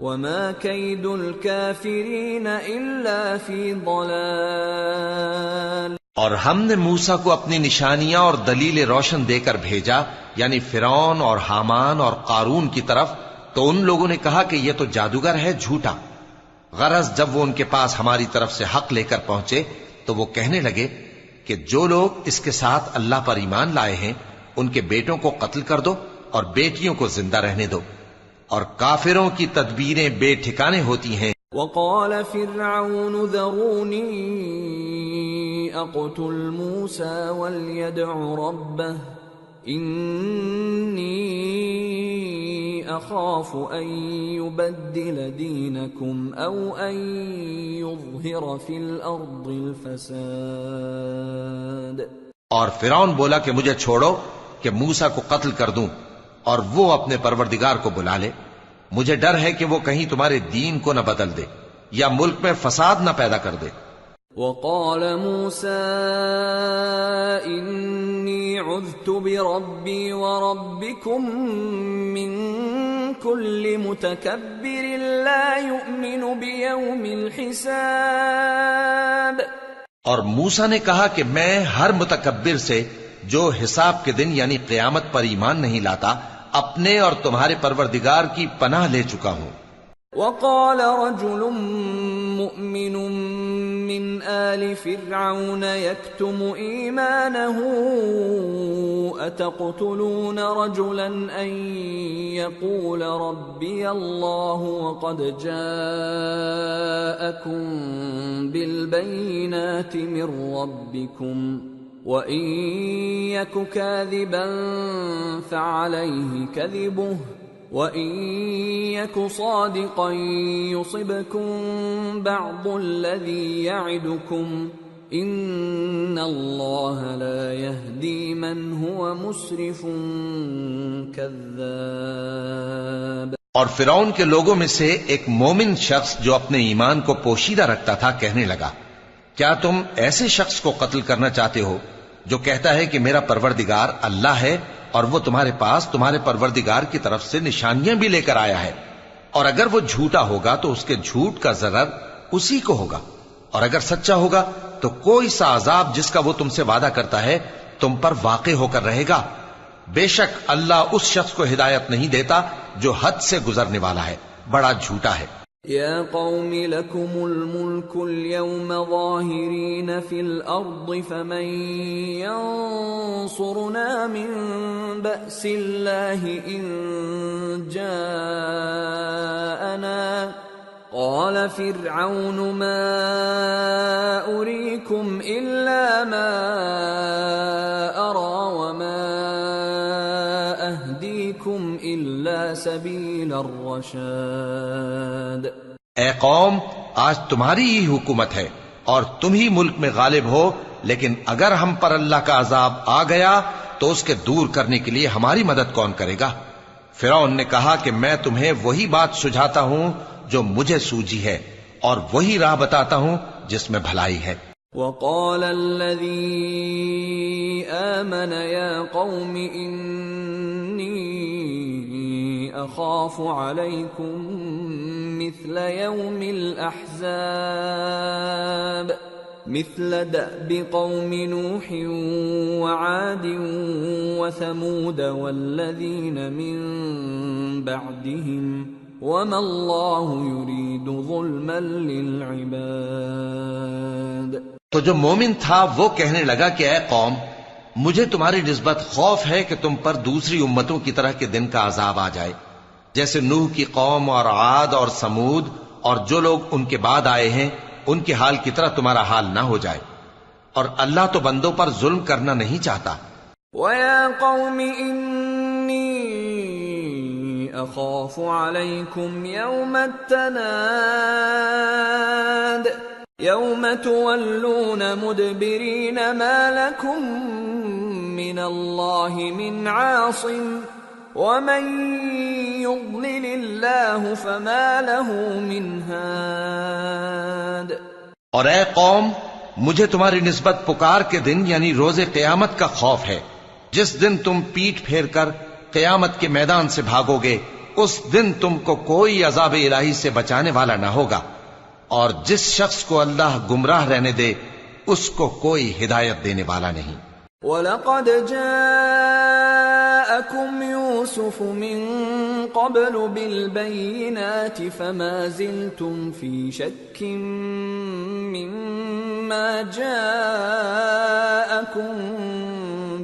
وَمَا كَيْدُ الْكَافِرِينَ إِلَّا فِي ضَلَالٍ۔ اور ہم نے موسیٰ کو اپنی نشانیاں اور دلیل روشن دے کر بھیجا، یعنی فرعون اور حامان اور قارون کی طرف، تو ان لوگوں نے کہا کہ یہ تو جادوگر ہے، جھوٹا۔ غرض جب وہ ان کے پاس ہماری طرف سے حق لے کر پہنچے تو وہ کہنے لگے کہ جو لوگ اس کے ساتھ اللہ پر ایمان لائے ہیں ان کے بیٹوں کو قتل کر دو اور بیٹیوں کو زندہ رہنے دو، اور کافروں کی تدبیریں بے ٹھکانے ہوتی ہیں۔ وقال فرعون ذروني اقتل موسى وليدع ربه إني أخاف أن يبدل دينكم أو أن يظهر في الأرض الفساد۔ اور فرعون بولا کہ مجھے چھوڑو کہ موسیٰ کو قتل کر دوں اور وہ اپنے پروردگار کو بلا لے، مجھے ڈر ہے کہ وہ کہیں تمہارے دین کو نہ بدل دے یا ملک میں فساد نہ پیدا کر دے۔ وقال موسى إني عذت بربي وربكم من كل متكبر لا يؤمن بيوم الحساب۔ اور موسیٰ نے کہا کہ میں ہر متکبر سے جو حساب کے دن یعنی قیامت پر ایمان نہیں لاتا اپنے اور تمہارے پروردگار کی پناہ لے چکا ہوں۔ وقال رجل مؤمن من آل فرعون يكتم إيمانه أتقتلون رجلا أن يقول ربي الله وقد جاءكم بالبينات من ربكم وَإِن يَكُ كَاذِبًا فَعَلَيْهِ كَذِبُهُ وَإِن يَكُ صَادِقًا يُصِبْكُم بَعْضُ الَّذِي يَعِدُكُمْ إِنَّ اللَّهَ لَا يَهْدِي مَنْ هُوَ مُسْرِفٌ كَذَّابٌ۔ اور فرعون کے لوگوں میں سے ایک مومن شخص جو اپنے ایمان کو پوشیدہ رکھتا تھا کہنے لگا، کیا تم ایسے شخص کو قتل کرنا چاہتے ہو جو کہتا ہے کہ میرا پروردگار اللہ ہے اور وہ تمہارے پاس تمہارے پروردگار کی طرف سے نشانیاں بھی لے کر آیا ہے، اور اگر وہ جھوٹا ہوگا تو اس کے جھوٹ کا ضرر اسی کو ہوگا، اور اگر سچا ہوگا تو کوئی سا عذاب جس کا وہ تم سے وعدہ کرتا ہے تم پر واقع ہو کر رہے گا۔ بے شک اللہ اس شخص کو ہدایت نہیں دیتا جو حد سے گزرنے والا ہے، بڑا جھوٹا ہے۔ يا قوم لكم الملك اليوم ظاهرين في الأرض فمن ينصرنا من بأس الله إن جاءنا قال فرعون ما أريكم إلا ما أرى وما أهديكم إلا سبيل الرشاد۔ اے قوم، آج تمہاری ہی حکومت ہے اور تم ہی ملک میں غالب ہو، لیکن اگر ہم پر اللہ کا عذاب آ گیا تو اس کے دور کرنے کے لیے ہماری مدد کون کرے گا؟ فرعون نے کہا کہ میں تمہیں وہی بات سجھاتا ہوں جو مجھے سوجی ہے اور وہی راہ بتاتا ہوں جس میں بھلائی ہے۔ وقال الذي آمن يا قوم إني أخاف عليكم مثل يوم الأحزاب مثل دأب قوم نوح وعاد وثمود والذين من بعدهم وما الله يريد ظلما للعباد۔ تو جو مومن تھا وہ کہنے لگا کہ اے قوم، مجھے تمہاری نسبت خوف ہے کہ تم پر دوسری امتوں کی طرح کے دن کا عذاب آ جائے، جیسے نوح کی قوم اور عاد اور سمود اور جو لوگ ان کے بعد آئے ہیں ان کے حال کی طرح تمہارا حال نہ ہو جائے، اور اللہ تو بندوں پر ظلم کرنا نہیں چاہتا۔ وَيَا قَوْمِ إِنِّي أَخَافُ عَلَيْكُمْ يَوْمَ التَّنَادِ يَوْمَ تُوَلُّونَ مُدْبِرِينَ مَا لَكُمْ مِنَ اللَّهِ مِنْ عَاصِمٍ وَمَنْ يُضْلِلِ اللَّهُ فَمَا لَهُ مِنْ هَادٍ۔ اور اے قوم، مجھے تمہاری نسبت پکار کے دن یعنی روز قیامت کا خوف ہے، جس دن تم پیٹھ پھیر کر قیامت کے میدان سے بھاگو گے، اس دن تم کو کوئی عذاب الہی سے بچانے والا نہ ہوگا، اور جس شخص کو اللہ گمراہ رہنے دے اس کو کوئی ہدایت دینے والا نہیں۔ وَلَقَدْ جَاءَكُمْ يُوسُفُ مِنْ قَبْلُ بِالْبَيِّنَاتِ فَمَا زِلْتُمْ فِي شَكٍّ مِّمَّا جَاءَكُمْ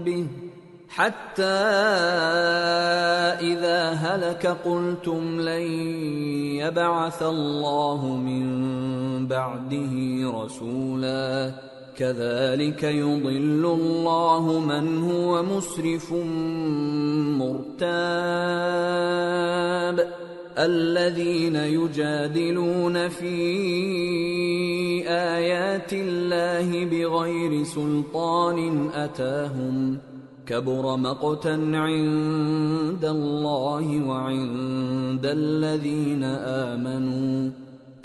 بِهِ حَتَّى إِذَا هَلَكَ قُلْتُمْ لَنْ يَبْعَثَ اللَّهُ مِنْ بَعْدِهِ رَسُولًا كَذَلِكَ يُضِلُّ اللَّهُ مَنْ هُوَ مُسْرِفٌ مُرْتَابٌ الَّذِينَ يُجَادِلُونَ فِي آيَاتِ اللَّهِ بِغَيْرِ سُلْطَانٍ أَتَاهُمْ كَبُرَ مَقْتًا عِندَ اللَّهِ وَعِندَ الَّذِينَ آمَنُوا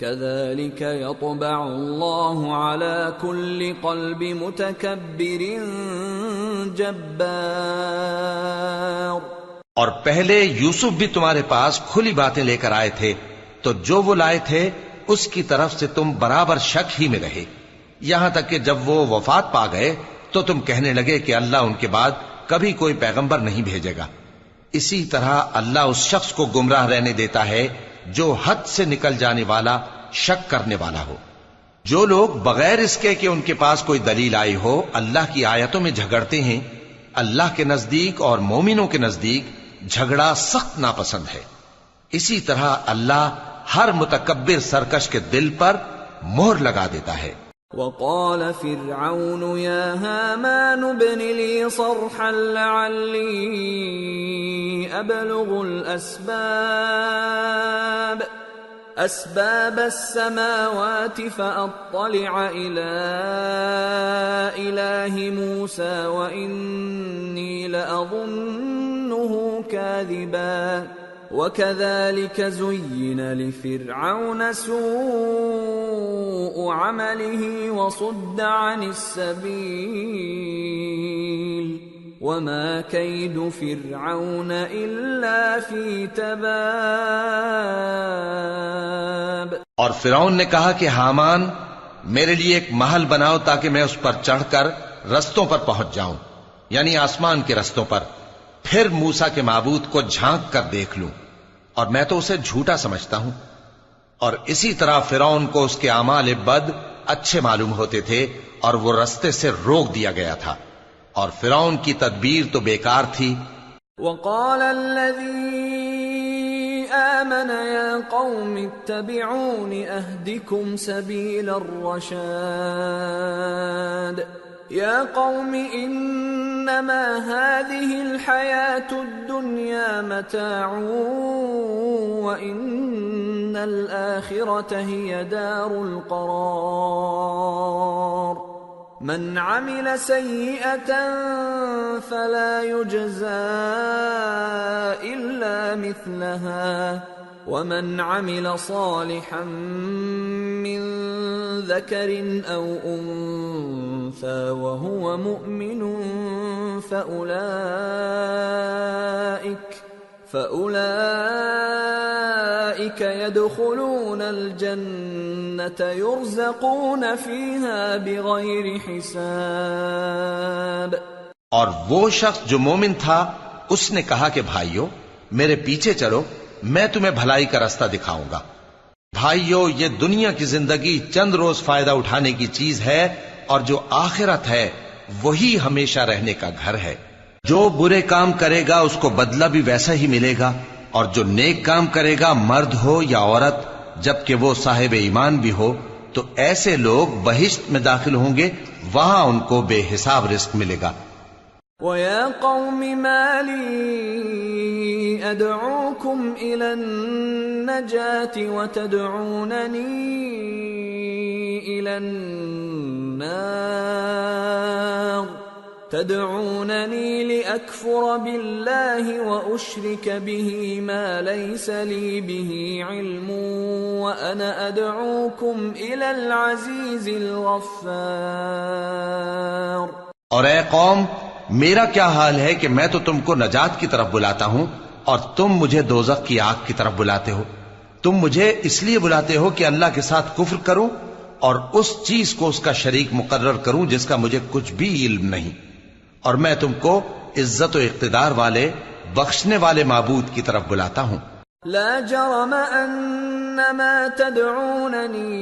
كَذَلِكَ يَطْبَعُ اللَّهُ عَلَى كُلِّ قَلْبِ مُتَكَبِّرٍ جَبَّارٍ۔ اور پہلے یوسف بھی تمہارے پاس کھلی باتیں لے کر آئے تھے، تو جو وہ لائے تھے اس کی طرف سے تم برابر شک ہی میں رہے، یہاں تک کہ جب وہ وفات پا گئے تو تم کہنے لگے کہ اللہ ان کے بعد کبھی کوئی پیغمبر نہیں بھیجے گا۔ اسی طرح اللہ اس شخص کو گمراہ رہنے دیتا ہے جو حد سے نکل جانے والا، شک کرنے والا ہو۔ جو لوگ بغیر اس کے کہ ان کے پاس کوئی دلیل آئی ہو اللہ کی آیتوں میں جھگڑتے ہیں، اللہ کے نزدیک اور مومنوں کے نزدیک جھگڑا سخت ناپسند ہے۔ اسی طرح اللہ ہر متکبر سرکش کے دل پر مہر لگا دیتا ہے۔ وقال فرعون يا هامان ابن لي صرحا لعلي أبلغ أسباب السماوات فأطلع إلى إله موسى وإني لأظنه كاذبا وكذلك زين لفرعون سوء عمله وصد عن السبيل وما كيد فرعون إلا في تباب۔ اور فرعون نے کہا کہ حامان میرے لیے ایک محل بناؤ تاکہ میں اس پر چڑھ کر رستوں پر پہنچ جاؤں، یعنی آسمان کے رستوں پر، پھر موسیٰ کے معبود کو جھانک کر دیکھ لوں، اور میں تو اسے جھوٹا سمجھتا ہوں۔ اور اسی طرح فرعون کو اس کے اعمال بد اچھے معلوم ہوتے تھے اور وہ رستے سے روک دیا گیا تھا، اور فرعون کی تدبیر تو بیکار تھی۔ وقال الذي آمن يا قوم اتبعون أهدكم سبيل الرشاد يا قوم إنما هذه الحياة الدنيا متاع وإن الآخرة هي دار القرار من عمل سيئة فلا يجزى إلا مثلها ومن عمل صالحا من ذكر أو أنثى وهو مؤمن فأولئك يدخلون الجنة يرزقون فيها بغير حساب۔ اور وہ شخص جو مومن تھا اس نے کہا کہ بھائیو میرے پیچھے چلو، میں تمہیں بھلائی کا رستہ دکھاؤں گا۔ بھائیو یہ دنیا کی زندگی چند روز فائدہ اٹھانے کی چیز ہے، اور جو آخرت ہے وہی ہمیشہ رہنے کا گھر ہے۔ جو برے کام کرے گا اس کو بدلہ بھی ویسا ہی ملے گا، اور جو نیک کام کرے گا مرد ہو یا عورت جبکہ وہ صاحب ایمان بھی ہو تو ایسے لوگ بہشت میں داخل ہوں گے، وہاں ان کو بے حساب رزق ملے گا۔ وَيَا قَوْمِ مَا لِي أَدْعُوكُمْ إِلَى النَّجَاةِ وَتَدْعُونَنِي إِلَى النَّارِ تَدْعُونَنِي لِأَكْفُرَ بِاللَّهِ وَأُشْرِكَ بِهِ مَا لَيْسَ لِي بِهِ عِلْمٌ وَأَنَا أَدْعُوكُمْ إِلَى الْعَزِيزِ الْغَفَّارِ۔ اور اے قوم، میرا کیا حال ہے کہ میں تو تم کو نجات کی طرف بلاتا ہوں اور تم مجھے دوزخ کی آگ کی طرف بلاتے ہو۔ تم مجھے اس لیے بلاتے ہو کہ اللہ کے ساتھ کفر کروں اور اس چیز کو اس کا شریک مقرر کروں جس کا مجھے کچھ بھی علم نہیں، اور میں تم کو عزت و اقتدار والے بخشنے والے معبود کی طرف بلاتا ہوں۔ لا جرم ان ما تدعونني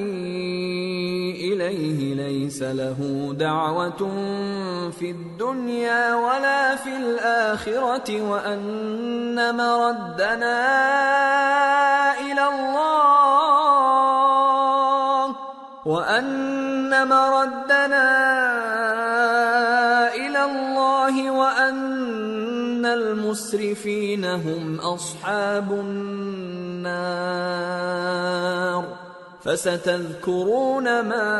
اليه ليس له دعوة في الدنيا ولا في الآخرة وان مردنا الى الله وان المسرفين هم اصحاب النار فستذكرون ما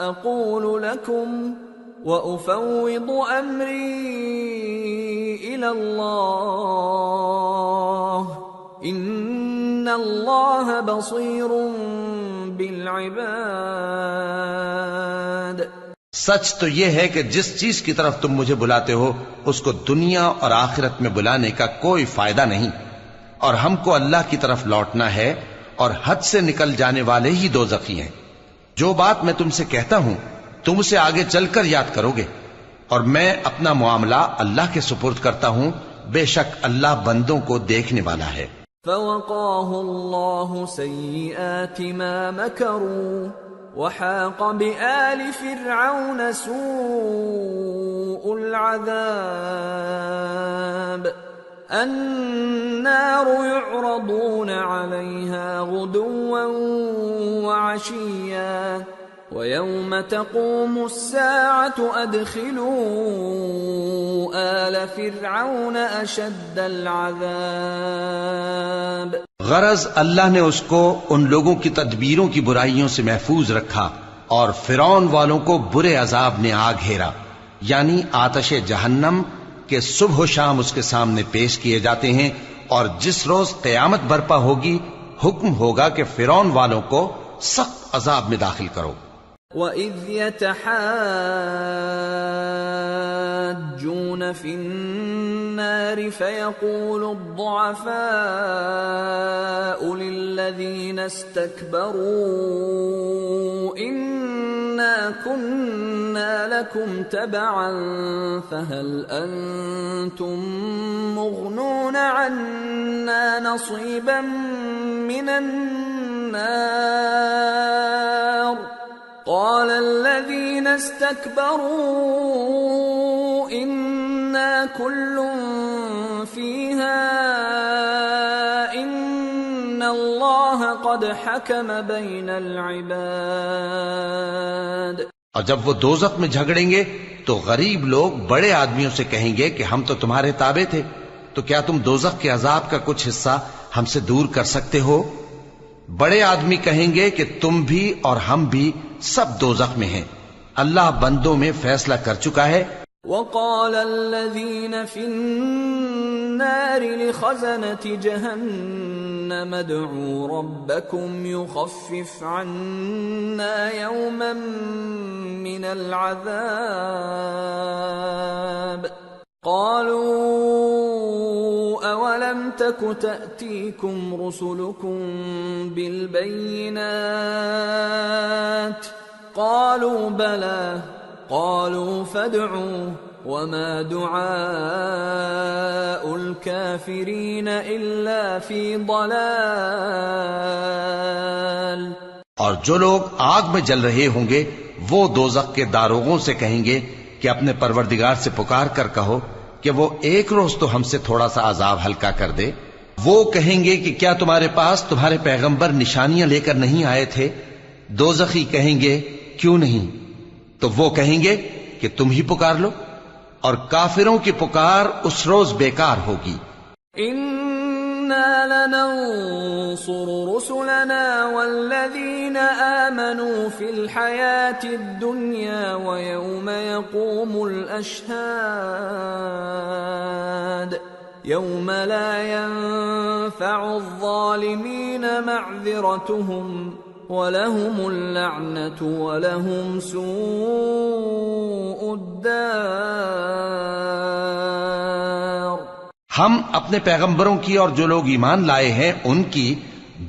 اقول لكم وافوض امري الى الله ان الله بصير بالعباد۔ سچ تو یہ ہے کہ جس چیز کی طرف تم مجھے بلاتے ہو اس کو دنیا اور آخرت میں بلانے کا کوئی فائدہ نہیں، اور ہم کو اللہ کی طرف لوٹنا ہے، اور حد سے نکل جانے والے ہی دوزخی ہیں۔ جو بات میں تم سے کہتا ہوں تم اسے آگے چل کر یاد کرو گے، اور میں اپنا معاملہ اللہ کے سپرد کرتا ہوں، بے شک اللہ بندوں کو دیکھنے والا ہے۔ فوقاه الله سيئات ما مكروا وحاق بآل فرعون سوء العذاب النار يعرضون عليها غدوا وعشيا ويوم تقوم الساعة أدخلوا آل فرعون أشد العذاب۔ غرض اللہ نے اس کو ان لوگوں کی تدبیروں کی برائیوں سے محفوظ رکھا اور فرعون والوں کو برے عذاب نے آ گھیرا، یعنی آتش جہنم کے صبح و شام اس کے سامنے پیش کیے جاتے ہیں، اور جس روز قیامت برپا ہوگی حکم ہوگا کہ فرعون والوں کو سخت عذاب میں داخل کرو۔ وَإِذْ يَتَحَاجُّونَ فِي النَّارِ فَيَقُولُ الضُّعَفَاءُ لِلَّذِينَ اسْتَكْبَرُوا إِنَّا كُنَّا لَكُمْ تَبَعًا فَهَلْ أَنْتُمْ مُغْنُونَ عَنَّا نَصِيبًا مِنَ النَّارِ قال الذين استكبروا إنا كل فيها إن الله قد حكم بين العباد۔ اور جب وہ دوزخ میں جھگڑیں گے تو غریب لوگ بڑے آدمیوں سے کہیں گے کہ ہم تو تمہارے تابع تھے، تو کیا تم دوزخ کے عذاب کا کچھ حصہ ہم سے دور کر سکتے ہو؟ بڑے آدمی کہیں گے کہ تم بھی اور ہم بھی سب دوزخ میں ہیں، اللہ بندوں میں فیصلہ کر چکا ہے۔ وقال الذين في النار لخزنة جهنم ادعوا ربكم يخفف عنا يوما من العذاب قالوا أولم تك تأتيكم رسلكم بالبينات قالوا بلى قالوا فادعوا وما دعاء الكافرين إلا في ضلال۔ اور جو لوگ آگ میں جل رہے ہوں گے وہ دوزخ کے داروغوں سے کہیں گے کہ اپنے پروردگار سے پکار کر کہو کہ وہ ایک روز تو ہم سے تھوڑا سا عذاب ہلکا کر دے۔ وہ کہیں گے کہ کیا تمہارے پاس تمہارے پیغمبر نشانیاں لے کر نہیں آئے تھے؟ دوزخی کہیں گے کیوں نہیں؟ تو وہ کہیں گے کہ تم ہی پکار لو، اور کافروں کی پکار اس روز بیکار ہوگی۔ إنا لننصر رسلنا والذين آمنوا في الحياة الدنيا ويوم يقوم الأشهاد يوم لا ينفع الظالمين معذرتهم وَلَهُمُ اللَّعْنَةُ وَلَهُمْ سُوءُ الدَّارِ۔ ہم اپنے پیغمبروں کی اور جو لوگ ایمان لائے ہیں ان کی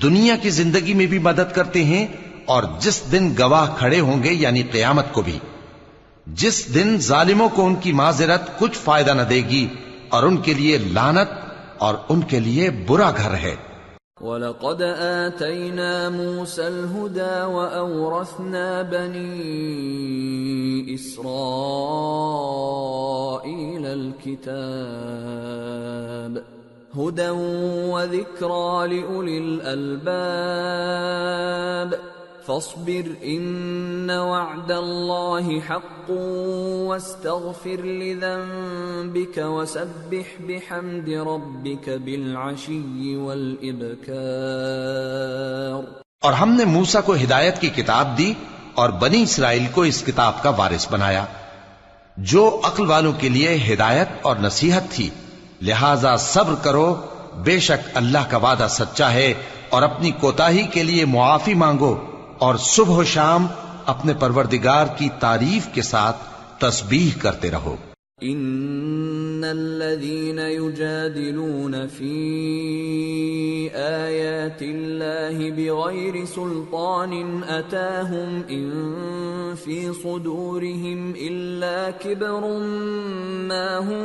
دنیا کی زندگی میں بھی مدد کرتے ہیں، اور جس دن گواہ کھڑے ہوں گے یعنی قیامت کو بھی، جس دن ظالموں کو ان کی معذرت کچھ فائدہ نہ دے گی، اور ان کے لیے لعنت اور ان کے لیے برا گھر ہے۔ وَلَقَدْ آتَيْنَا مُوسَى الْهُدَى وَأَوْرَثْنَا بَنِي إِسْرَائِيلَ الْكِتَابَ هُدًى وَذِكْرَى لِأُولِي الْأَلْبَابِ فاصبر إن وعد الله حق واستغفر لذنبك وسبح بحمد ربك بالعشي والإبكار۔ اور ہم نے موسیٰ کو ہدایت کی کتاب دی اور بنی اسرائیل کو اس کتاب کا وارث بنایا جو عقل والوں کے لیے ہدایت اور نصیحت تھی، لہذا صبر کرو، بے شک اللہ کا وعدہ سچا ہے، اور اپنی کوتاہی کے لیے معافی مانگو، اور صبح و شام اپنے پروردگار کی تعریف کے ساتھ تسبیح کرتے رہو۔ ان الذين يجادلون في آيات الله بغير سلطان اتاهم ان في صدورهم الا كبر ما هم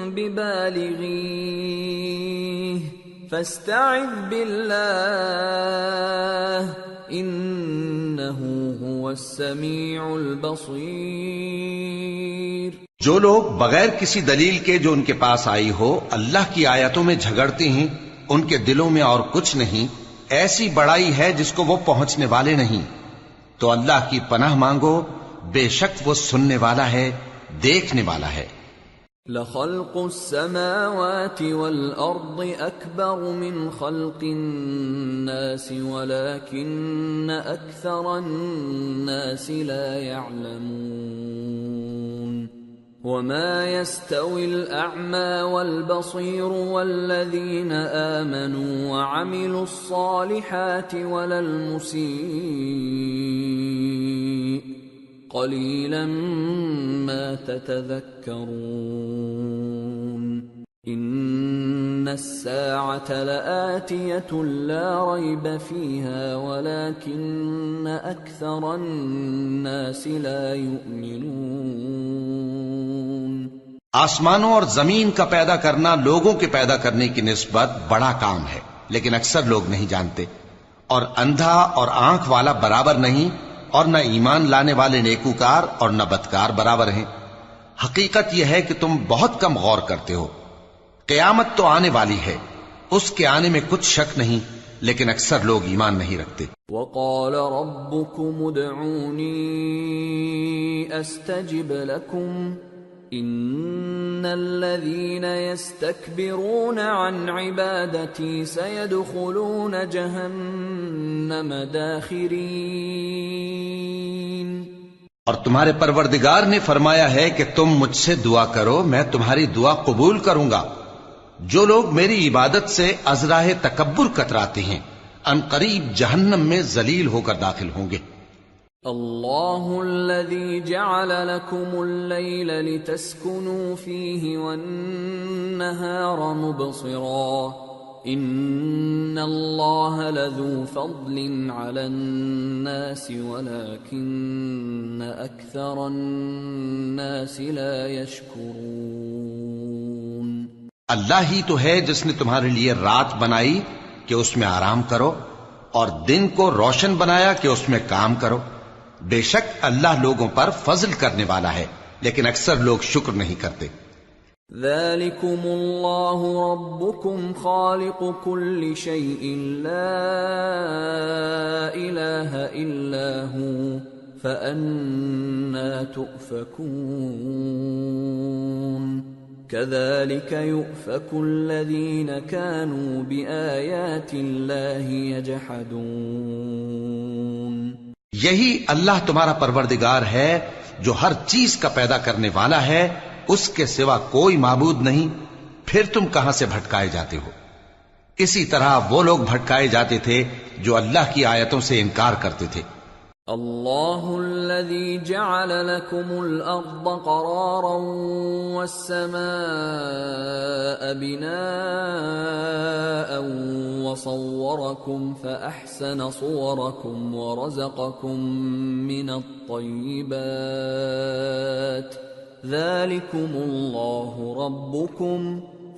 ببالغيه فاستعذ بالله انه هو السميع البصير۔ جو لوگ بغیر کسی دلیل کے جو ان کے پاس آئی ہو اللہ کی آیتوں میں جھگڑتے ہیں، ان کے دلوں میں اور کچھ نہیں، ایسی بڑائی ہے جس کو وہ پہنچنے والے نہیں، تو اللہ کی پناہ مانگو، بے شک وہ سننے والا ہے، دیکھنے والا ہے۔ لَخَلْقُ السَّمَاوَاتِ وَالْأَرْضِ أَكْبَرُ مِنْ خَلْقِ النَّاسِ وَلَكِنَّ أَكْثَرَ النَّاسِ لَا يَعْلَمُونَ وَمَا يَسْتَوِي الْأَعْمَى وَالْبَصِيرُ وَالَّذِينَ آمَنُوا وَعَمِلُوا الصَّالِحَاتِ وَلَا الْمُسِيءُ قَلِيلًا مَا تَتَذَكَّرُونَ إِنَّ السَّاعَةَ لَآتِيَةٌ لَا رَيْبَ فِيهَا وَلَكِنَّ أَكْثَرَ النَّاسِ لَا يُؤْمِنُونَ۔ آسمانوں اور زمین کا پیدا کرنا لوگوں کے پیدا کرنے کی نسبت بڑا کام ہے، لیکن اکثر لوگ نہیں جانتے، اور اندھا اور آنکھ والا برابر نہیں، اور نہ ایمان لانے والے نیکوکار اور نہ بدکار برابر ہیں۔ حقیقت یہ ہے کہ تم بہت کم غور کرتے ہو۔ قیامت تو آنے والی ہے، اس کے آنے میں کچھ شک نہیں، لیکن اکثر لوگ ایمان نہیں رکھتے۔ وَقَالَ رَبُّكُمُ ادْعُونِي أَسْتَجِبْ لَكُمْ إِنَّ الَّذِينَ يَسْتَكْبِرُونَ عَنْ عِبَادَتِي سَيَدْخُلُونَ جَهَنَّمَ دَاخِرِينَ۔ اور تمہارے پروردگار نے فرمایا ہے کہ تم مجھ سے دعا کرو، میں تمہاری دعا قبول کروں گا۔ جو لوگ میری عبادت سے ازراہ تکبر کتراتے ہیں ان قریب جہنم میں ذلیل ہو کر داخل ہوں گے۔ اللہ الذی جعل لکم اللیل لتسکنوا فیہ والنہار مبصرا ان اللہ لذو فضل علی الناس ولکن اکثر الناس لا یشکرون۔ اللہ ہی تو ہے جس نے تمہارے لیے رات بنائی کہ اس میں آرام کرو، اور دن کو روشن بنایا کہ اس میں کام کرو۔ بے شک اللہ لوگوں پر فضل کرنے والا ہے، لیکن اکثر لوگ شکر نہیں کرتے۔ ذَلِكُمُ اللَّهُ رَبُّكُمْ خَالِقُ كُلِّ شَيْءٍ لَا إِلَٰهَ إِلَّا فأنا تؤفكون كذلك يؤفك الذين كانوا بآيات الله يجحدون. یہی اللہ تمہارا پروردگار ہے جو ہر چیز کا پیدا کرنے والا ہے، اس کے سوا کوئی معبود نہیں، پھر تم کہاں سے بھٹکائے جاتے ہو؟ اسی طرح وہ لوگ بھٹکائے جاتے تھے جو اللہ کی آیتوں سے انکار کرتے تھے. اللہ الذي جعل لكم الأرض قرارا والسماء بناء وصوركم فأحسن صوركم ورزقكم من الطيبات ذلكم الله ربكم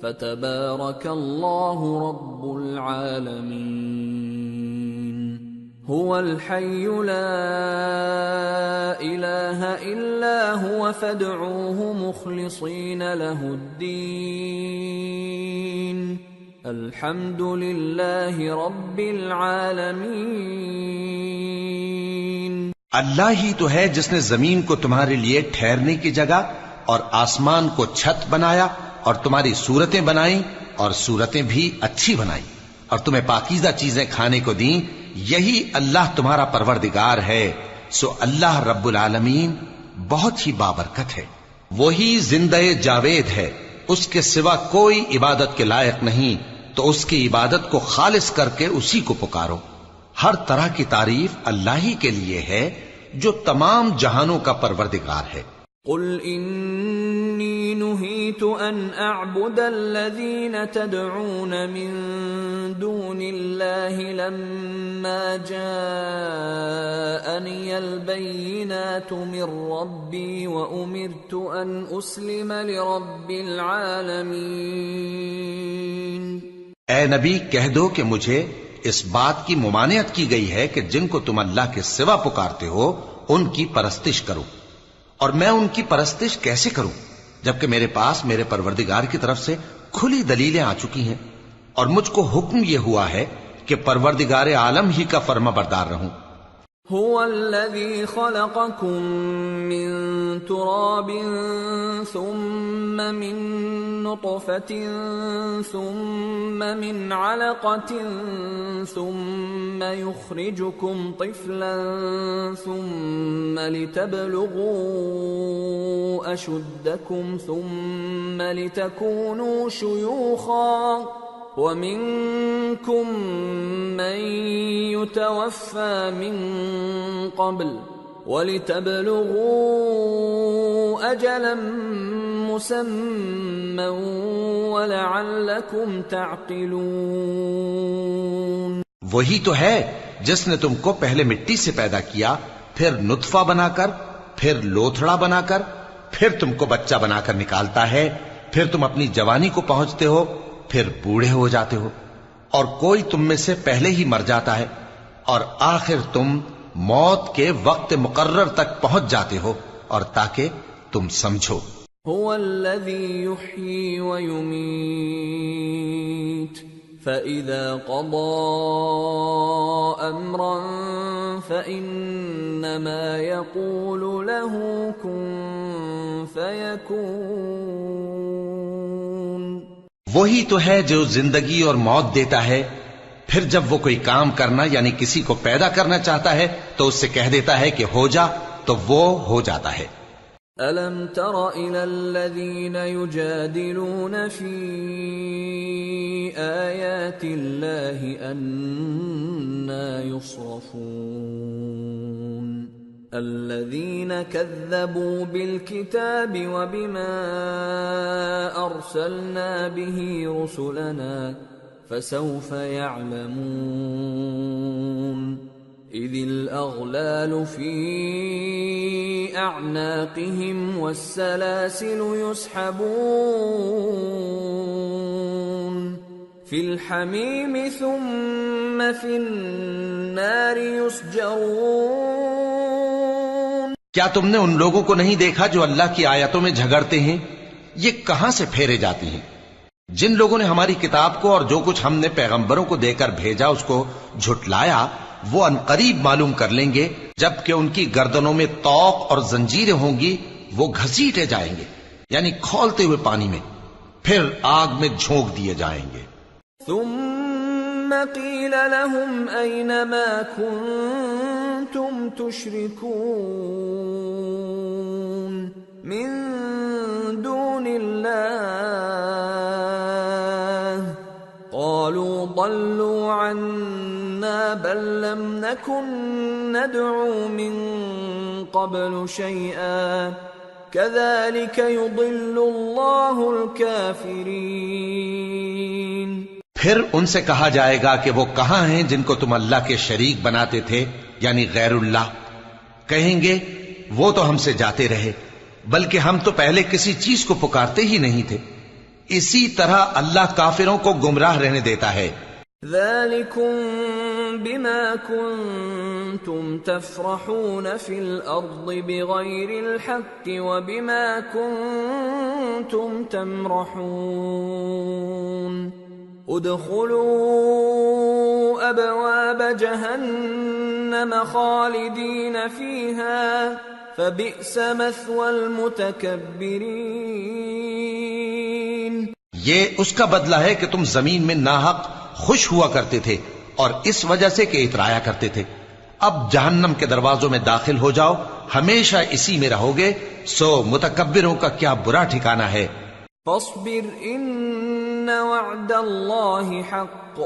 فتبارك الله رب العالمين. هو الحي لا إله إلا هو فادعوه مخلصين له الدين الحمد لله رب العالمين. اللہ ہی تو ہے جس نے زمین کو تمہارے لیے ٹھہرنے کی جگہ اور آسمان کو چھت بنایا اور تمہاری صورتیں بنائیں اور صورتیں بھی اچھی بنائیں اور تمہیں پاکیزہ چیزیں کھانے کو دیں. یہی اللہ تمہارا پروردگار ہے. سو اللہ رب العالمین بہت ہی بابرکت ہے. وہی زندہ جاوید ہے، اس کے سوا کوئی عبادت کے لائق نہیں، تو اس کی عبادت کو خالص کر کے اسی کو پکارو. ہر طرح کی تعریف اللہ ہی کے لیے ہے جو تمام جہانوں کا پروردگار ہے. قل انی نہیت ان اعبد الذین تدعون من دون اللہ لما جاءنی البینات من ربی وامرت ان اسلم لرب العالمین. اے نبی کہہ دو کہ مجھے اس بات کی ممانعت کی گئی ہے کہ جن کو تم اللہ کے سوا پکارتے ہو ان کی پرستش کرو، اور میں ان کی پرستش کیسے کروں جبکہ میرے پاس میرے پروردگار کی طرف سے کھلی دلیلیں آ چکی ہیں، اور مجھ کو حکم یہ ہوا ہے کہ پروردگار عالم ہی کا فرما بردار رہوں. هو الذي خلقكم من تراب ثم من نطفة ثم من علقة ثم يخرجكم طفلا ثم لتبلغوا أشدكم ثم لتكونوا شيوخا ومنكم من يتوفى من قبل وَلِتَبْلُغُوا أَجَلًا مُّسَمًّى وَلَعَلَّكُمْ تَعْقِلُونَ. وہی تو ہے جس نے تم کو پہلے مٹی سے پیدا کیا، پھر نطفہ بنا کر، پھر لوتھڑا بنا کر، پھر تم کو بچہ بنا کر نکالتا ہے، پھر تم اپنی جوانی کو پہنچتے ہو، پھر بوڑھے ہو جاتے ہو، اور کوئی تم میں سے پہلے ہی مر جاتا ہے، اور آخر تم موت کے وقت مقرر تک پہنچ جاتے ہو، اور تاکہ تم سمجھو. هو الذي يحيي ويميت فإذا قضى أمرا فإنما يقول له كن فيكون. وہی تو ہے جو زندگی اور موت دیتا ہے، پھر جب وہ کوئی کام کرنا یعنی کسی کو پیدا کرنا چاہتا ہے تو اس سے کہہ دیتا ہے کہ ہو جا، تو وہ ہو جاتا ہے. أَلَمْ تَرَ إِلَى الَّذِينَ يُجَادِلُونَ فِي آيَاتِ اللَّهِ أَنَّى يُصْرَفُونَ الَّذِينَ كَذَّبُوا بِالْكِتَابِ وَبِمَا أَرْسَلْنَا بِهِ رُسُلَنَا فسوف يعلمون إذ الأغلال في أعناقهم والسلاسل يسحبون في الحميم ثم في النار يسجرون. کیا تم نے ان لوگوں کو نہیں دیکھا جو اللہ کی آیتوں میں جھگڑتے ہیں؟ یہ کہاں سے پھیرے جاتی ہیں؟ جن لوگوں نے ہماری کتاب کو اور جو کچھ ہم نے پیغمبروں کو دے کر بھیجا اس کو جھٹلایا، وہ عنقریب معلوم کر لیں گے جبکہ ان کی گردنوں میں طوق اور زنجیریں ہوں گی، وہ گھسیٹے جائیں گے یعنی کھولتے ہوئے پانی میں، پھر آگ میں جھونک دیے جائیں گے۔ ثم قيل لهم أين ما كنتم تشركون من دون الله قالوا ضلوا عنا بل لم نكن ندعو من قبل شيئا كذلك يضل الله الكافرين۔ پھر ان سے کہا جائے گا کہ وہ کہاں ہیں جن کو تم اللہ کے شریک بناتے تھے یعنی غیر اللہ؟ کہیں گے وہ تو ہم سے جاتے رہے، بلکہ ہم تو پہلے کسی چیز کو پکارتے ہی نہیں تھے۔ اسی طرح اللہ کافروں کو گمراہ رہنے دیتا ہے۔ ذَلِكُمْ بِمَا كُنْتُمْ تَفْرَحُونَ فِي الْأَرْضِ بِغَيْرِ الْحَقِّ وَبِمَا كُنْتُمْ تَمْرَحُونَ ادخلوا ابواب جہنم خالدین فیہا فبئس مثوى المتکبرین۔ یہ اس کا بدلہ ہے کہ تم زمین میں ناحق خوش ہوا کرتے تھے اور اس وجہ سے کہ اترایا کرتے تھے۔ اب جہنم کے دروازوں میں داخل ہو جاؤ، ہمیشہ اسی میں رہو گے، سو متکبروں کا کیا برا ٹھکانہ ہے۔ فاصبر ان وعد اللہ حق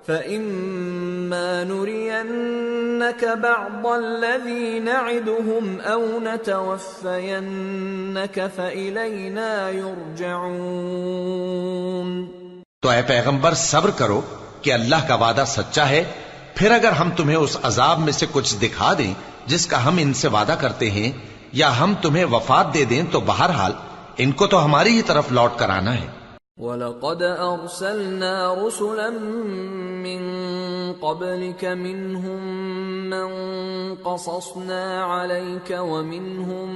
فإما نرينك بعض الذي نعدهم أو نتوفينك فإلينا يرجعون۔ تو اے پیغمبر صبر کرو کہ اللہ کا وعدہ سچا ہے، پھر اگر ہم تمہیں اس عذاب میں سے کچھ دکھا دیں جس کا ہم ان سے وعدہ کرتے ہیں، یا ہم تمہیں وفات دے دیں، تو بہرحال ان کو تو ہماری ہی طرف لوٹ کر آنا ہے۔ وَلَقَدْ أَرْسَلْنَا رُسُلًا مِّن قَبْلِكَ مِنْهُمْ مَنْ قَصَصْنَا عَلَيْكَ وَمِنْهُمْ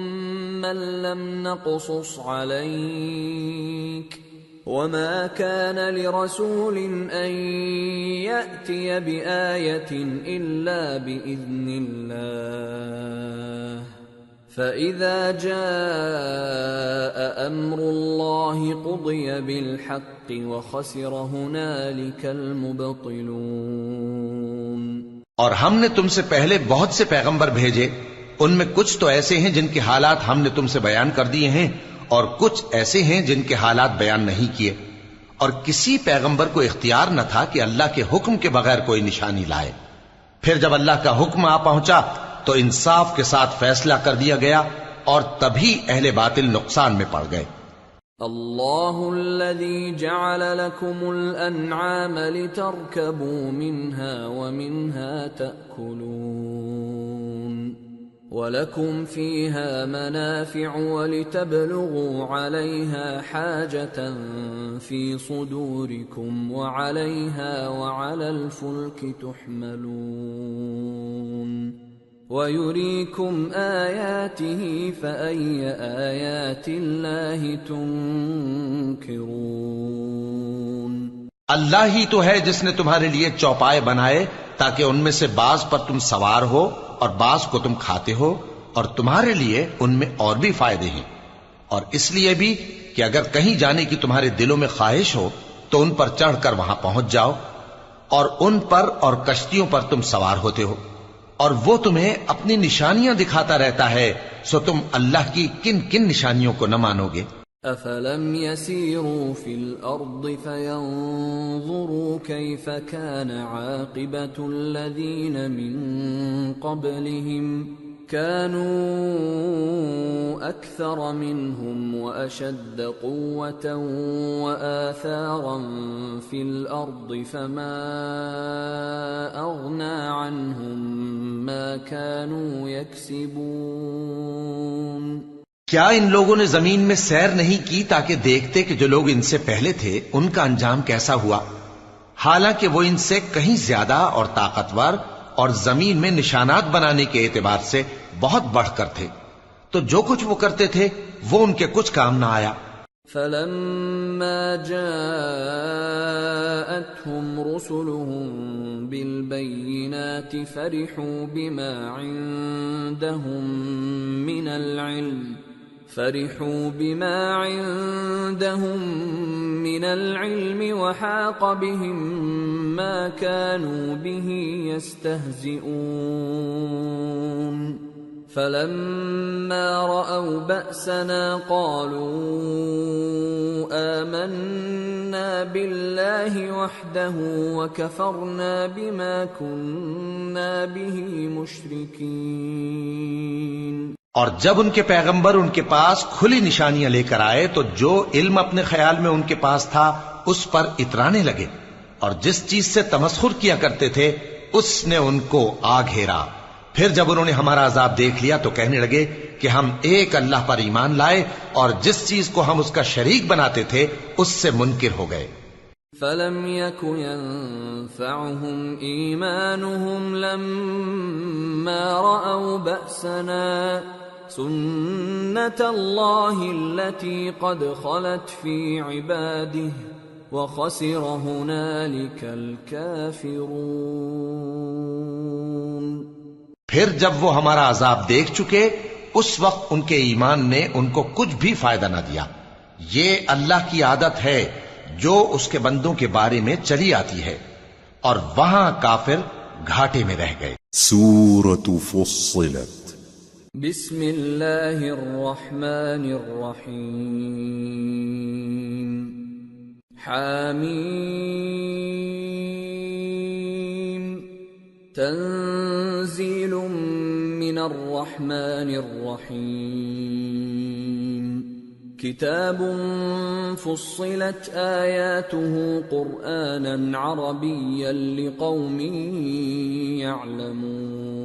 مَنْ لَمْ نَقْصُصْ عَلَيْكَ وَمَا كَانَ لِرَسُولٍ أَنْ يَأْتِيَ بِآيَةٍ إِلَّا بِإِذْنِ اللَّهِ فَإِذَا جَاءَ أَمْرُ اللَّهِ قُضِيَ بِالْحَقِّ وَخَسِرَ هُنَالِكَ الْمُبْطِلُونَ۔ اور ہم نے تم سے پہلے بہت سے پیغمبر بھیجے، ان میں کچھ تو ایسے ہیں جن کے حالات ہم نے تم سے بیان کر دیے ہیں، اور کچھ ایسے ہیں جن کے حالات بیان نہیں کیے، اور کسی پیغمبر کو اختیار نہ تھا کہ اللہ کے حکم کے بغیر کوئی نشانی لائے۔ پھر جب اللہ کا حکم آ پہنچا تو انصاف کے ساتھ فیصلہ کر دیا گیا، اور تبھی اہل باطل نقصان میں پڑ گئے۔ اللہ الذی جعل لکم الانعام لترکبوا منها ومنها تأکلون وَلَكُمْ فِيهَا مَنَافِعُ وَلِتَبْلُغُوا عَلَيْهَا حَاجَةً فِي صُدُورِكُمْ وَعَلَيْهَا وَعَلَى الْفُلْكِ تُحْمَلُونَ وَيُرِيكُمْ آيَاتِهِ فَأَيَّ آيَاتِ اللَّهِ تُنْكِرُونَ۔ اللہ ہی تو ہے جس نے تمہارے لیے چوپائے بنائے تاکہ ان میں سے بعض پر تم سوار ہو اور بعض کو تم کھاتے ہو، اور تمہارے لیے ان میں اور بھی فائدے ہیں، اور اس لیے بھی کہ اگر کہیں جانے کی تمہارے دلوں میں خواہش ہو تو ان پر چڑھ کر وہاں پہنچ جاؤ، اور ان پر اور کشتیوں پر تم سوار ہوتے ہو، اور وہ تمہیں اپنی نشانیاں دکھاتا رہتا ہے، سو تم اللہ کی کن کن نشانیوں کو نہ مانو گے؟ أَفَلَمْ يَسِيرُوا فِي الْأَرْضِ فَيَنْظُرُوا كَيْفَ كَانَ عَاقِبَةُ الَّذِينَ مِنْ قَبْلِهِمْ كَانُوا أَكْثَرَ مِنْهُمْ وَأَشَدَّ قُوَّةً وَآثَارًا فِي الْأَرْضِ فَمَا أَغْنَى عَنْهُمْ مَا كَانُوا يَكْسِبُونَ۔ کیا ان لوگوں نے زمین میں سیر نہیں کی تاکہ دیکھتے کہ جو لوگ ان سے پہلے تھے ان کا انجام کیسا ہوا، حالانکہ وہ ان سے کہیں زیادہ اور طاقتور اور زمین میں نشانات بنانے کے اعتبار سے بہت بڑھ کر تھے، تو جو کچھ وہ کرتے تھے وہ ان کے کچھ کام نہ آیا۔ فلما جاءتهم رسلهم بالبينات فرحوا بما عندهم من العلم وحاق بهم ما كانوا به يستهزئون فلما رأوا بأسنا قالوا آمنا بالله وحده وكفرنا بما كنا به مشركين۔ اور جب ان کے پیغمبر ان کے پاس کھلی نشانیاں لے کر آئے تو جو علم اپنے خیال میں ان کے پاس تھا اس پر اترانے لگے، اور جس چیز سے تمسخر کیا کرتے تھے اس نے ان کو آ گھیرا۔ پھر جب انہوں نے ہمارا عذاب دیکھ لیا تو کہنے لگے کہ ہم ایک اللہ پر ایمان لائے اور جس چیز کو ہم اس کا شریک بناتے تھے اس سے منکر ہو گئے۔ فَلَمْ يَكُ يَنفَعُهُمْ إِيمَانُهُمْ لَمَّا رَأَوْا بَأْسَنَا سُنَّةَ اللَّهِ الَّتِي قَدْ خَلَتْ فِي عِبَادِهِ وَخَسِرَ هُنَالِكَ الْكَافِرُونَ۔ پھر جب وہ ہمارا عذاب دیکھ چکے اس وقت ان کے ایمان نے ان کو کچھ بھی فائدہ نہ دیا۔ یہ اللہ کی عادت ہے جو اس کے بندوں کے بارے میں چلی آتی ہے، اور وہاں کافر گھاٹے میں رہ گئے۔ سورة فصلت بسم اللہ الرحمن الرحیم حامیم تنزیل من الرحمن الرحیم کتاب فصلت آیاته قرآنا عربیا لقوم يعلمون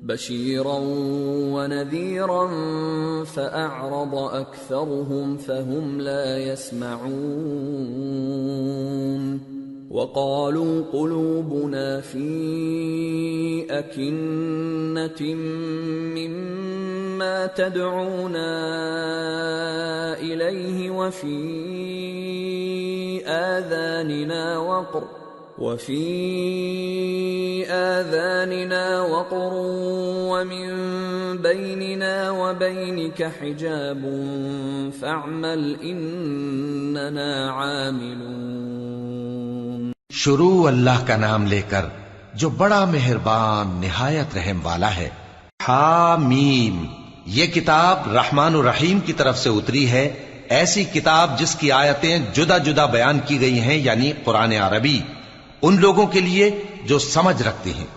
بشیرا ونذیرا فأعرض أكثرهم فهم لا يسمعون وقالوا قلوبنا في أكنة مما تدعونا إليه وفي آذاننا وقر ومن بيننا وبينك حجاب فاعمل إننا عاملون۔ شروع اللہ کا نام لے کر جو بڑا مہربان نہایت رحم والا ہے۔ حامیم، یہ کتاب رحمان الرحیم کی طرف سے اتری ہے، ایسی کتاب جس کی آیتیں جدا جدا بیان کی گئی ہیں، یعنی قرآن عربی، ان لوگوں کے لیے جو سمجھ رکھتے ہیں،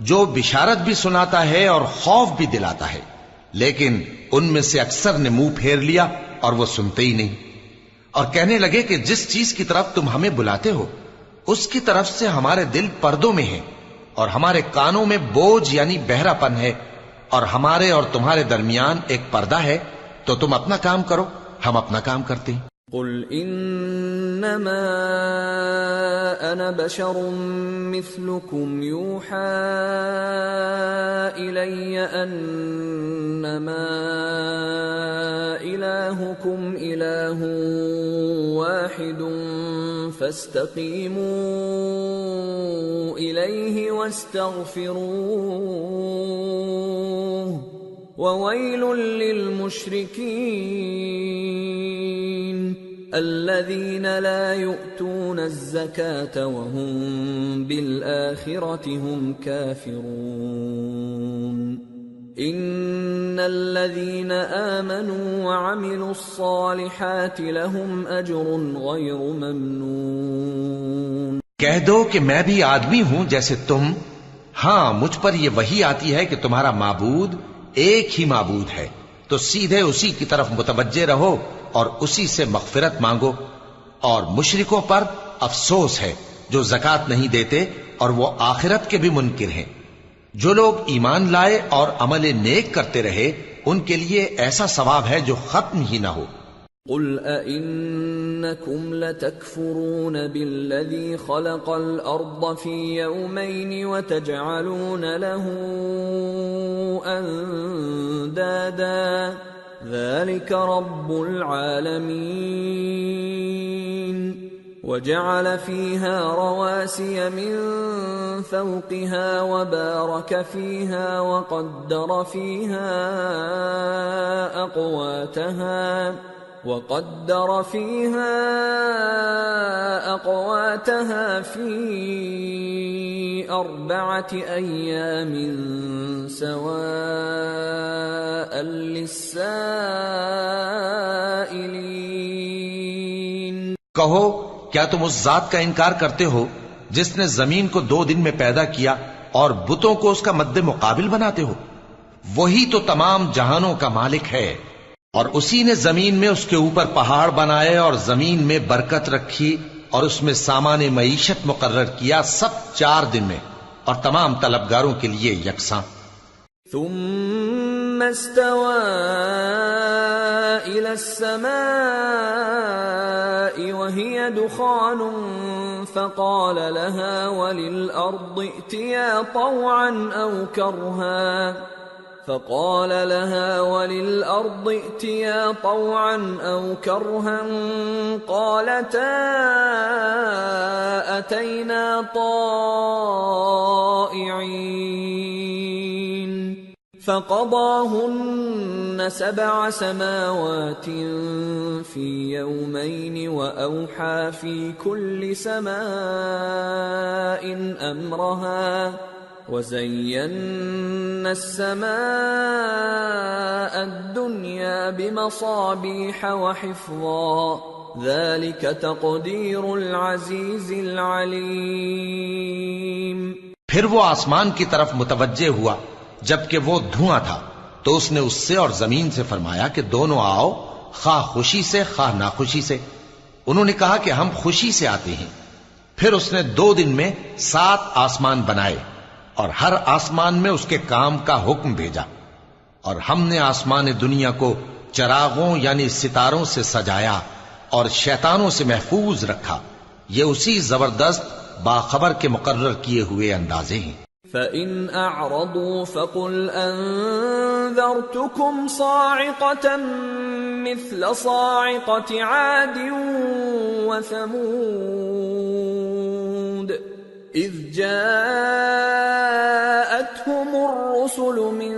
جو بشارت بھی سناتا ہے اور خوف بھی دلاتا ہے، لیکن ان میں سے اکثر نے منہ پھیر لیا اور وہ سنتے ہی نہیں، اور کہنے لگے کہ جس چیز کی طرف تم ہمیں بلاتے ہو اس کی طرف سے ہمارے دل پردوں میں ہیں، اور ہمارے کانوں میں بوجھ یعنی بہرا پن ہے، اور ہمارے اور تمہارے درمیان ایک پردہ ہے، تو تم اپنا کام کرو، ہم اپنا کام کرتے ہیں۔ قل انما انا بشر مثلكم يوحى الي انما الهكم اله واحد فاستقيموا اليه واستغفروه وويل للمشركين الذين لا يؤتون الزكاة وهم بالآخرة هم كافرون إن الذين آمنوا وعملوا الصالحات لهم أجر غير ممنون۔ کہہ دو کہ میں بھی آدمی ہوں جیسے تم، ہاں مجھ پر یہ وحی آتی ہے کہ تمہارا معبود ایک ہی معبود ہے، تو سیدھے اسی کی طرف متوجہ رہو اور اسی سے مغفرت مانگو، اور مشرکوں پر افسوس ہے جو زکوٰۃ نہیں دیتے اور وہ آخرت کے بھی منکر ہیں۔ جو لوگ ایمان لائے اور عمل نیک کرتے رہے ان کے لیے ایسا ثواب ہے جو ختم ہی نہ ہو۔ قل أئنكم لتكفرون بالذي خلق الأرض في يومين وتجعلون له أندادا ذلك رب العالمين وجعل فيها رواسي من فوقها وبارك فيها وقدر فيها أقواتها في 4 أيام سواء للسائلين. کہو کیا تم اس ذات کا انکار کرتے ہو جس نے زمین کو 2 دن میں پیدا کیا اور بتوں کو اس کا مد مقابل بناتے ہو؟ وہی تو تمام جہانوں کا مالک ہے، اور اسی نے زمین میں اس کے اوپر پہاڑ بنائے اور زمین میں برکت رکھی اور اس میں سامان معیشت مقرر کیا، سب 4 دن میں، اور تمام طلبگاروں کے لیے یکساں. ثم استوى إلى السماء وهي دخان فقال لها وللأرض ائتيا طوعا أو كرها قالتا أتينا طائعين. فقضاهن 7 سماوات في يومين وأوحى في كل سماء أمرها وزينا السماء الدنيا بمصابيح وحفظا ذلك تقدير العزيز العليم. پھر وہ آسمان کی طرف متوجہ ہوا جبکہ وہ دھواں تھا، تو اس نے اس سے اور زمین سے فرمایا کہ دونوں آؤ، خواہ خوشی سے خواہ ناخوشی سے. انہوں نے کہا کہ ہم خوشی سے آتے ہیں. پھر اس نے 2 دن میں 7 آسمان بنائے اور ہر آسمان میں اس کے کام کا حکم بھیجا، اور ہم نے آسمان دنیا کو چراغوں یعنی ستاروں سے سجایا اور شیطانوں سے محفوظ رکھا. یہ اسی زبردست باخبر کے مقرر کیے ہوئے اندازے ہیں. فَإِنْ أَعْرَضُوا فَقُلْ أَنذَرْتُكُمْ صَاعِقَةً مِثْلَ صَاعِقَةِ عَادٍ وَثَمُودَ إِذْ جَاءَتْهُمُ الرُّسُلُ مِنْ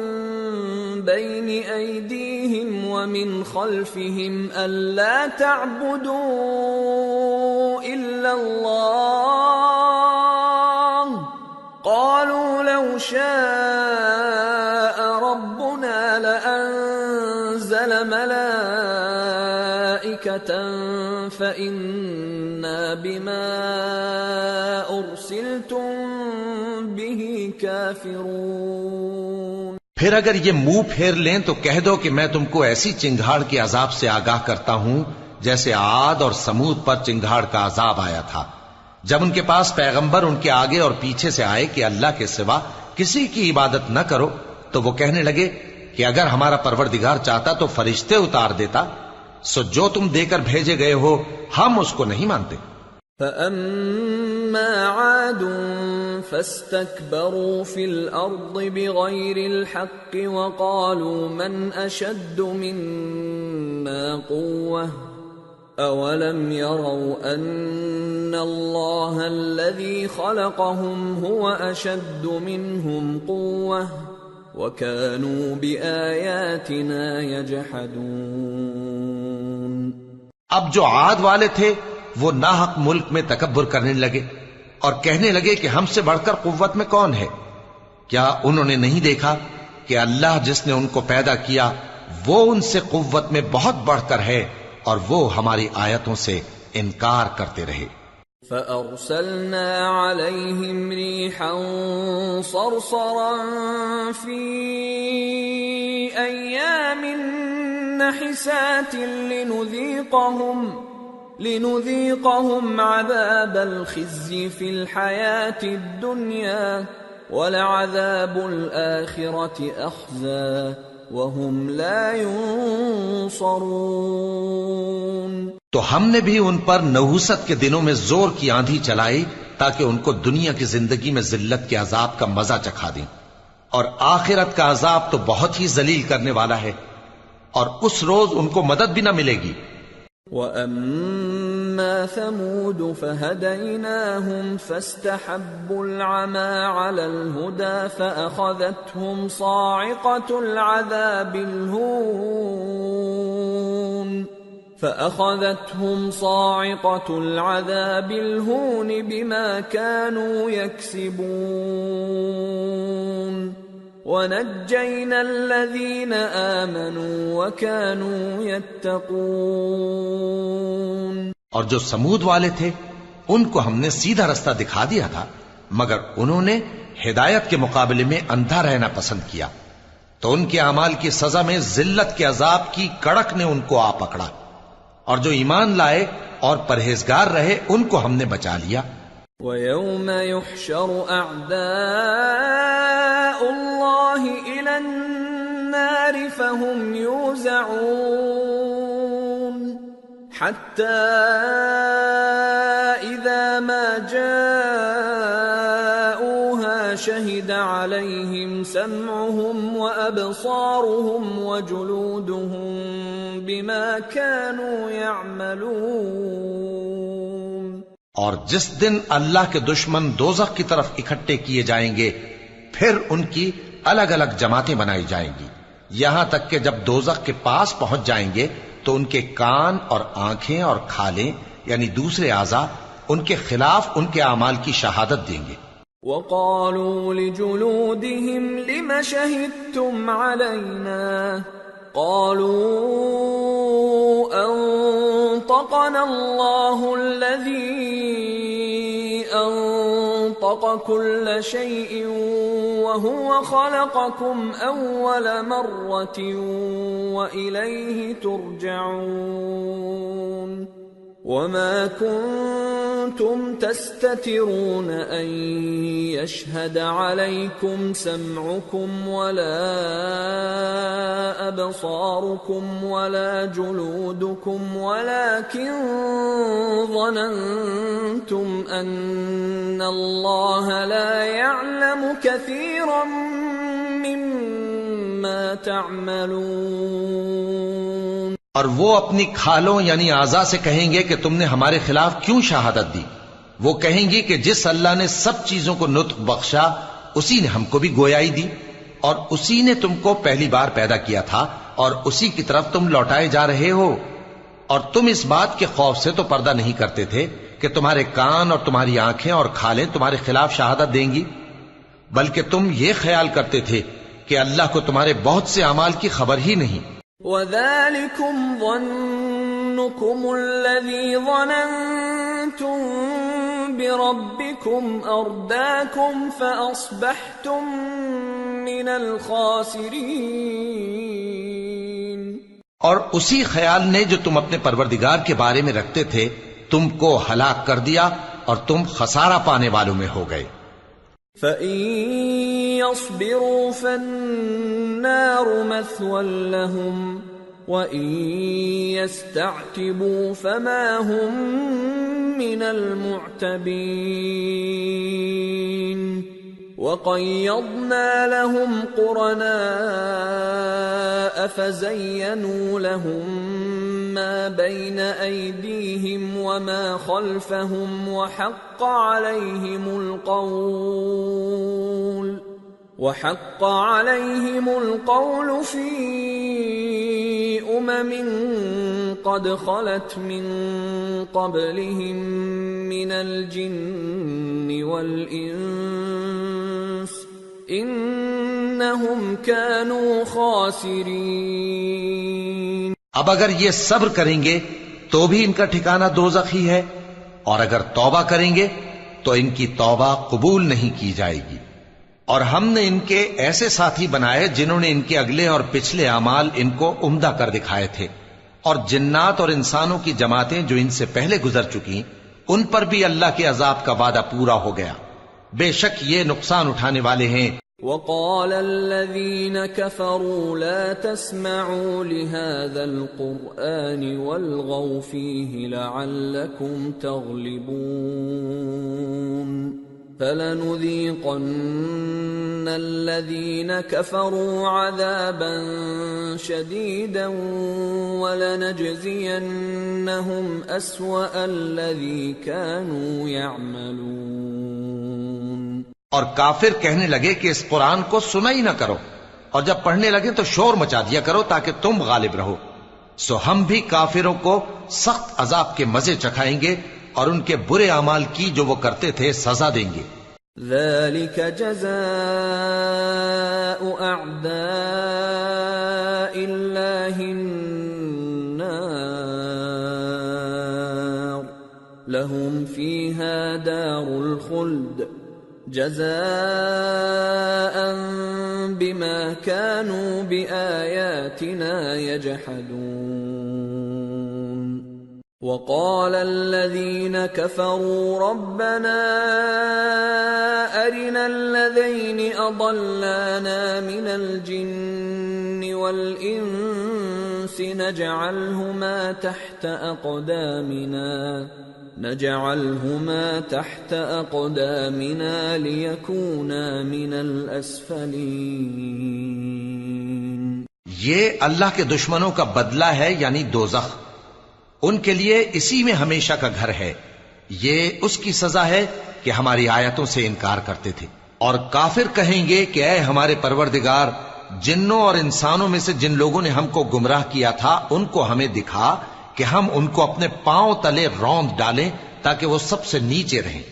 بَيْنِ أَيْدِيهِمْ وَمِنْ خَلْفِهِمْ أَلَّا تَعْبُدُوا إِلَّا اللَّهَ قَالُوا لَوْ شَاءَ رَبُّنَا لَأَنزَلَ مَلَائِكَةً فَإِنَّا بِمَا أُرْسِلْتُمْ بِهِ كَافِرُونَ. پھر اگر یہ منہ پھیر لیں تو کہہ دو کہ میں تم کو ایسی چنگھاڑ کے عذاب سے آگاہ کرتا ہوں جیسے عاد اور سمود پر چنگھاڑ کا عذاب آیا تھا، جب ان کے پاس پیغمبر ان کے آگے اور پیچھے سے آئے کہ اللہ کے سوا کسی کی عبادت نہ کرو، تو وہ کہنے لگے کہ اگر ہمارا پروردگار چاہتا تو فرشتے اتار دیتا، سو جو تم دے کر بھیجے گئے ہو ہم اس کو نہیں مانتے. فَأَمَّا عَادٌ فَاسْتَكْبَرُوا فِي الْأَرْضِ بِغَيْرِ الْحَقِّ وَقَالُوا مَنْ أَشَدُّ مِنَّا قُوَّةً أَوَلَمْ يَرَوْا أَنَّ اللَّهَ الَّذِي خَلَقَهُمْ هُوَ أَشَدُّ مِنْهُمْ قُوَّةً وَكَانُوا بِآيَاتِنَا يَجْحَدُونَ. اب جو عاد والے تھے وہ ناحق ملک میں تکبر کرنے لگے اور کہنے لگے کہ ہم سے بڑھ کر قوت میں کون ہے؟ کیا انہوں نے نہیں دیکھا کہ اللہ جس نے ان کو پیدا کیا وہ ان سے قوت میں بہت بڑھ کر ہے، اور وہ ہماری آیتوں سے انکار کرتے رہے. فَأَرْسَلْنَا عَلَيْهِمْ رِيحًا صَرْصَرًا فِي أَيَّامٍ نَحِسَاتٍ لِنُذِيقَهُمْ عَذَابَ الْخِزْيِ فِي الْحَيَاةِ الدُّنْيَا وَلَعَذَابُ الْآخِرَةِ أَخْزَى وَهُمْ لَا يُنصَرُونَ. تو ہم نے بھی ان پر نحوست کے دنوں میں زور کی آندھی چلائی تاکہ ان کو دنیا کی زندگی میں ذلت کے عذاب کا مزہ چکھا دیں، اور آخرت کا عذاب تو بہت ہی ذلیل کرنے والا ہے، اور اس روز ان کو مدد بھی نہ ملے گی۔ وَأَمَّا ثَمُودُ فَهَدَيْنَاهُمْ فَاسْتَحَبُّوا الْعَمَى عَلَى الْهُدَى فَأَخَذَتْهُمْ صَاعِقَةُ الْعَذَابِ الْهُونِ بِمَا كَانُوا يَكْسِبُونَ وَنَجَّيْنَا الَّذِينَ آمَنُوا وَكَانُوا يَتَّقُونَ۔ اور جو سمود والے تھے ان کو ہم نے سیدھا رستہ دکھا دیا تھا، مگر انہوں نے ہدایت کے مقابلے میں اندھا رہنا پسند کیا، تو ان کے اعمال کی سزا میں ذلت کے عذاب کی کڑک نے ان کو آ پکڑا، اور جو ایمان لائے اور پرہیزگار رہے ان کو ہم نے بچا لیا۔ وَيَوْمَ يُحْشَرُ أَعْدَاءُ اللَّهِ إِلَى النَّارِ فَهُمْ يُوزَعُونَ حَتَّى إِذَا مَا جَاءُوهَا شَهِدَ عَلَيْهِمْ سَمْعُهُمْ وَأَبْصَارُهُمْ وَجُلُودُهُمْ بِمَا كَانُوا يَعْمَلُونَ۔ اور جس دن اللہ کے دشمن دوزخ کی طرف اکٹھے کیے جائیں گے، پھر ان کی الگ الگ جماعتیں بنائی جائیں گی، یہاں تک کہ جب دوزخ کے پاس پہنچ جائیں گے تو ان کے کان اور آنکھیں اور کھالیں یعنی دوسرے اعضاء ان کے خلاف ان کے اعمال کی شہادت دیں گے۔ وَقَالُوا لِجُلُودِهِمْ لِمَ شَهِدتُّمْ عَلَيْنَا قَالُوا أَنطَقَنَا اللَّهُ الَّذِي أَنطَقَ كُلَّ شَيْءٍ وَهُوَ خَلَقَكُمْ أَوَّلَ مَرَّةٍ وَإِلَيْهِ تُرْجَعُونَ وَمَا كُنتُمْ تَسْتَتِرُونَ أَن يَشْهَدَ عَلَيْكُمْ سَمْعُكُمْ وَلَا أَبْصَارُكُمْ وَلَا جُلُودُكُمْ وَلَكِنْ ظَنَنْتُمْ أَنَّ اللَّهَ لَا يَعْلَمُ كَثِيرًا مِّمَّا تَعْمَلُونَ۔ اور وہ اپنی کھالوں یعنی اعضاء سے کہیں گے کہ تم نے ہمارے خلاف کیوں شہادت دی؟ وہ کہیں گی کہ جس اللہ نے سب چیزوں کو نطق بخشا اسی نے ہم کو بھی گویائی دی، اور اسی نے تم کو پہلی بار پیدا کیا تھا اور اسی کی طرف تم لوٹائے جا رہے ہو، اور تم اس بات کے خوف سے تو پردہ نہیں کرتے تھے کہ تمہارے کان اور تمہاری آنکھیں اور کھالیں تمہارے خلاف شہادت دیں گی، بلکہ تم یہ خیال کرتے تھے کہ اللہ کو تمہارے بہت سے اعمال کی خبر ہی نہیں۔ وَذَلِكُمْ ظَنُّكُمُ الَّذِي ظَنَنْتُمْ بِرَبِّكُمْ أَرْدَاكُمْ فَأَصْبَحْتُمْ مِنَ الْخَاسِرِينَ۔ اور اسی خیال نے جو تم اپنے پروردگار کے بارے میں رکھتے تھے تم کو ہلاک کر دیا اور تم خسارہ پانے والوں میں ہو گئے۔ فَإِن يَصْبِرُوا فَالنَّارُ مَثْوًى لَهُمْ وَإِن يَسْتَعْتِبُوا فَمَا هُمْ مِنَ الْمُعْتَبِينَ وَقَيَّضْنَا لَهُمْ قُرَنَاءَ فَزَيَّنُوا لَهُم مَّا بَيْنَ أَيْدِيهِمْ وَمَا خَلْفَهُمْ وَحَقَّ عَلَيْهِمُ الْقَوْلُ فِي أُمَمٍ قَدْ خَلَتْ مِن قَبْلِهِم مِّنَ الْجِنِّ وَالْإِنسِ إِنَّهُمْ كَانُوا خَاسِرِينَ۔ اب اگر یہ صبر کریں گے تو بھی ان کا ٹھکانہ دوزخ ہی ہے، اور اگر توبہ کریں گے تو ان کی توبہ قبول نہیں کی جائے گی۔ اور ہم نے ان کے ایسے ساتھی بنائے جنہوں نے ان کے اگلے اور پچھلے اعمال ان کو عمدہ کر دکھائے تھے، اور جنات اور انسانوں کی جماعتیں جو ان سے پہلے گزر چکی ان پر بھی اللہ کے عذاب کا وعدہ پورا ہو گیا، بے شک یہ نقصان اٹھانے والے ہیں۔ وَقَالَ الَّذِينَ كَفَرُوا لَا تَسْمَعُوا لِهَذَا الْقُرْآنِ وَالْغَوْا فِيهِ لَعَلَّكُمْ تَغْلِبُونَ فَلَنُذِيقَنَّ الَّذِينَ كَفَرُوا عَذَابًا شَدِيدًا وَلَنَجْزِيَنَّهُمْ أَسْوَأَ الَّذِي كَانُوا يَعْمَلُونَ۔ اور کافر کہنے لگے کہ اس قرآن کو سنا ہی نہ کرو، اور جب پڑھنے لگے تو شور مچا دیا کرو تاکہ تم غالب رہو۔ سو ہم بھی کافروں کو سخت عذاب کے مزے چکھائیں گے اور ان کے برے اعمال کی جو وہ کرتے تھے سزا دیں گے۔ ذَلِكَ جَزَاءُ أَعْدَاءِ اللَّهِ النَّارُ لَهُمْ فِيهَا دَارُ الْخُلْدِ جَزَاءً بِمَا كَانُوا بِآيَاتِنَا يَجْحَدُونَ۔ وَقَالَ الَّذِينَ كَفَرُوا رَبَّنَا أَرِنَا الَّذَيْنِ أَضَلَّانَا مِنَ الْجِنِّ وَالْإِنسِ نَجْعَلْهُمَا تَحْتَ أَقْدَامِنَا لِيَكُونَا مِنَ الْأَسْفَلِينَ۔ یہ اللہ کے دشمنوں کا بدلہ ہے، یعنی دوزخ، ان کے لیے اسی میں ہمیشہ کا گھر ہے۔ یہ اس کی سزا ہے کہ ہماری آیتوں سے انکار کرتے تھے۔ اور کافر کہیں گے کہ اے ہمارے پروردگار، جنوں اور انسانوں میں سے جن لوگوں نے ہم کو گمراہ کیا تھا ان کو ہمیں دکھا کہ ہم ان کو اپنے پاؤں تلے روند ڈالیں تاکہ وہ سب سے نیچے رہیں۔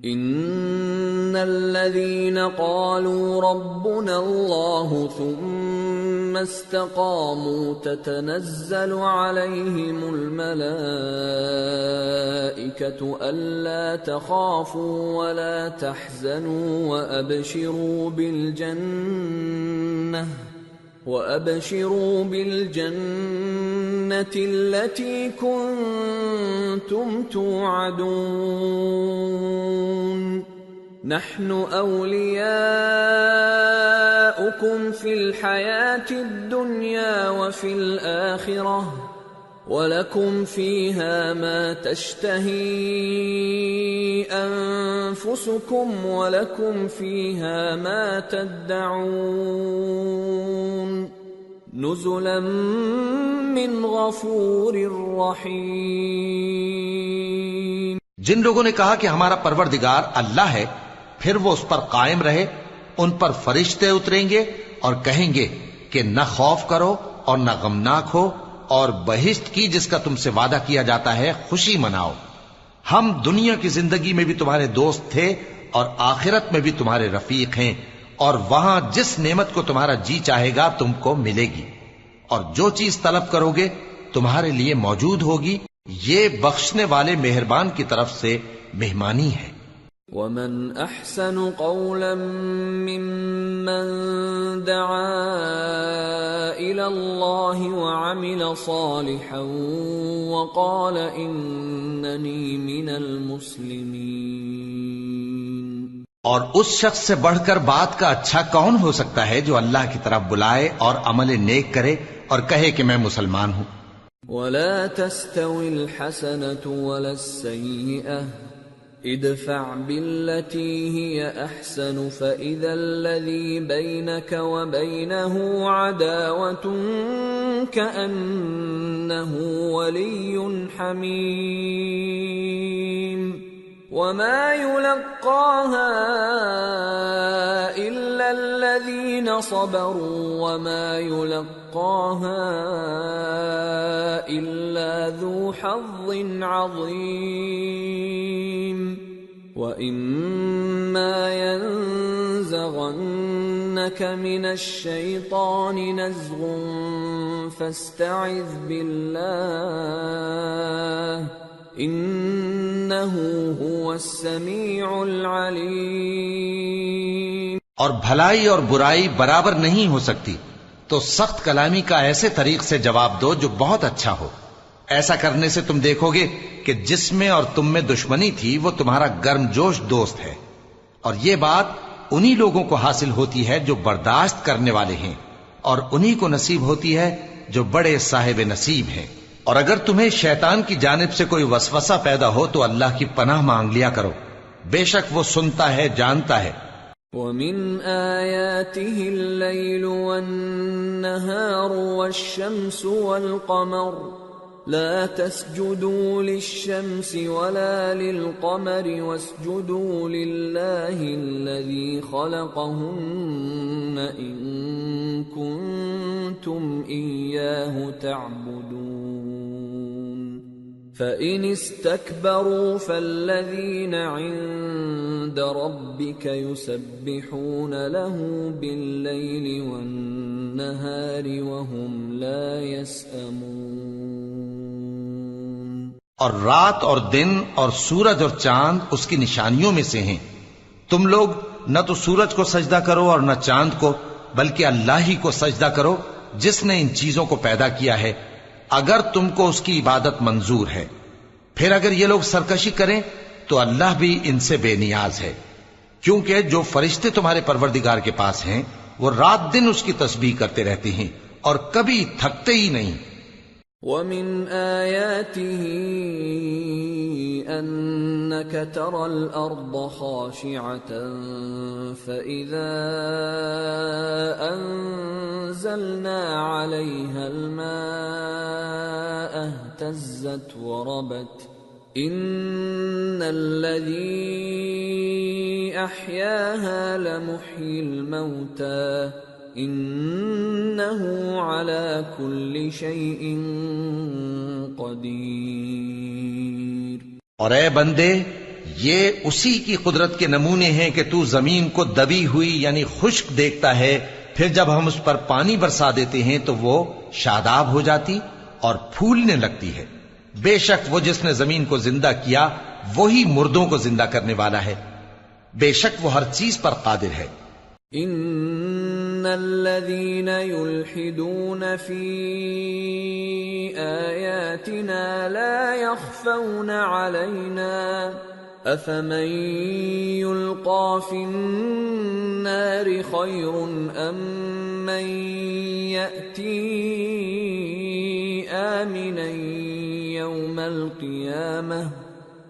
ان الذين قالوا ربنا الله ثم استقاموا تتنزل عليهم الملائكة ألا تخافوا ولا تحزنوا وأبشروا بالجنة التي كنتم توعدون نحن أولياؤكم في الحياة الدنيا وفي الآخرة وَلَكُمْ فِيهَا مَا تَشْتَهِي أَنفُسُكُمْ وَلَكُمْ فِيهَا مَا تَدَّعُونَ نُزُلًا مِّنْ غَفُورٍ رَّحِيمٍ۔ جن لوگوں نے کہا کہ ہمارا پروردگار اللہ ہے، پھر وہ اس پر قائم رہے، ان پر فرشتے اتریں گے اور کہیں گے کہ نہ خوف کرو اور نہ غمناک ہو، اور بہشت کی جس کا تم سے وعدہ کیا جاتا ہے خوشی مناؤ۔ ہم دنیا کی زندگی میں بھی تمہارے دوست تھے اور آخرت میں بھی تمہارے رفیق ہیں، اور وہاں جس نعمت کو تمہارا جی چاہے گا تم کو ملے گی، اور جو چیز طلب کرو گے تمہارے لیے موجود ہوگی۔ یہ بخشنے والے مہربان کی طرف سے مہمانی ہے۔ وَمَنْ أَحْسَنُ قَوْلًا مِّمَّنْ دَعَا إِلَى اللَّهِ وَعَمِلَ صَالِحًا وَقَالَ إِنَّنِي مِنَ الْمُسْلِمِينَ۔ اور اس شخص سے بڑھ کر بات کا اچھا کون ہو سکتا ہے جو اللہ کی طرف بلائے اور عمل نیک کرے اور کہے کہ میں مسلمان ہوں۔ وَلَا تَسْتَوِي الْحَسَنَةُ وَلَا السَّيِّئَةُ ادفع بالتي هي احسن فاذا الذي بينك وبينه عداوة كأنه ولي حميم وما يلقاها الا الذين صبروا وما يلقاها الا ذو حظ عظيم وَإِمَّا يَنزَغَنَّكَ مِنَ الشَّيْطَانِ نَزْغٌ فَاسْتَعِذْ بِاللَّهِ إِنَّهُ هُوَ السَّمِيعُ الْعَلِيمُ۔ اور بھلائی اور برائی برابر نہیں ہو سکتی، تو سخت کلامی کا ایسے طریق سے جواب دو جو بہت اچھا ہو۔ ایسا کرنے سے تم دیکھو گے کہ جس میں اور تم میں دشمنی تھی وہ تمہارا گرم جوش دوست ہے، اور یہ بات انہی لوگوں کو حاصل ہوتی ہے جو برداشت کرنے والے ہیں، اور انہی کو نصیب ہوتی ہے جو بڑے صاحب نصیب ہیں۔ اور اگر تمہیں شیطان کی جانب سے کوئی وسوسہ پیدا ہو تو اللہ کی پناہ مانگ لیا کرو، بے شک وہ سنتا ہے، جانتا ہے۔ وَمِنْ آيَاتِهِ اللَّيْلُ وَالنَّهَارُ وَالشَّمْسُ وَالْقَمَرُ لَا تَسْجُدُوا لِلشَّمْسِ وَلَا لِلْقَمَرِ وَاسْجُدُوا لِلَّهِ الَّذِي خَلَقَهُنَّ إِن كُنتُمْ إِيَّاهُ تَعْبُدُونَ فَإِنِ اسْتَكْبَرُوا فَالَّذِينَ عِندَ رَبِّكَ يُسَبِّحُونَ لَهُ بِاللَّيْلِ وَالنَّهَارِ وَهُمْ لَا يَسْأَمُونَ۔ اور رات اور دن اور سورج اور چاند اس کی نشانیوں میں سے ہیں۔ تم لوگ نہ تو سورج کو سجدہ کرو اور نہ چاند کو، بلکہ اللہ ہی کو سجدہ کرو جس نے ان چیزوں کو پیدا کیا ہے، اگر تم کو اس کی عبادت منظور ہے۔ پھر اگر یہ لوگ سرکشی کریں تو اللہ بھی ان سے بے نیاز ہے، کیونکہ جو فرشتے تمہارے پروردگار کے پاس ہیں وہ رات دن اس کی تسبیح کرتے رہتے ہیں اور کبھی تھکتے ہی نہیں۔ وَمِنْ آيَاتِهِ أَنَّكَ تَرَى الْأَرْضَ خَاشِعَةً فَإِذَا أَنزَلْنَا عَلَيْهَا الْمَاءَ اهْتَزَّتْ وَرَبَتْ إِنَّ الَّذِي أَحْيَاهَا لَمُحْيِي الْمَوْتَى إِنَّهُ عَلَى كُلِّ شَيْءٍ قَدِيرٌ۔ اور اے بندے، یہ اسی کی قدرت کے نمونے ہیں کہ تو زمین کو دبی ہوئی یعنی خشک دیکھتا ہے، پھر جب ہم اس پر پانی برسا دیتے ہیں تو وہ شاداب ہو جاتی اور پھولنے لگتی ہے۔ بے شک وہ جس نے زمین کو زندہ کیا وہی مردوں کو زندہ کرنے والا ہے، بے شک وہ ہر چیز پر قادر ہے۔ ان الذين يلحدون في آياتنا لا يخفون علينا افمن يلقى في النار خير ام من يأتي آمنا يوم القيامة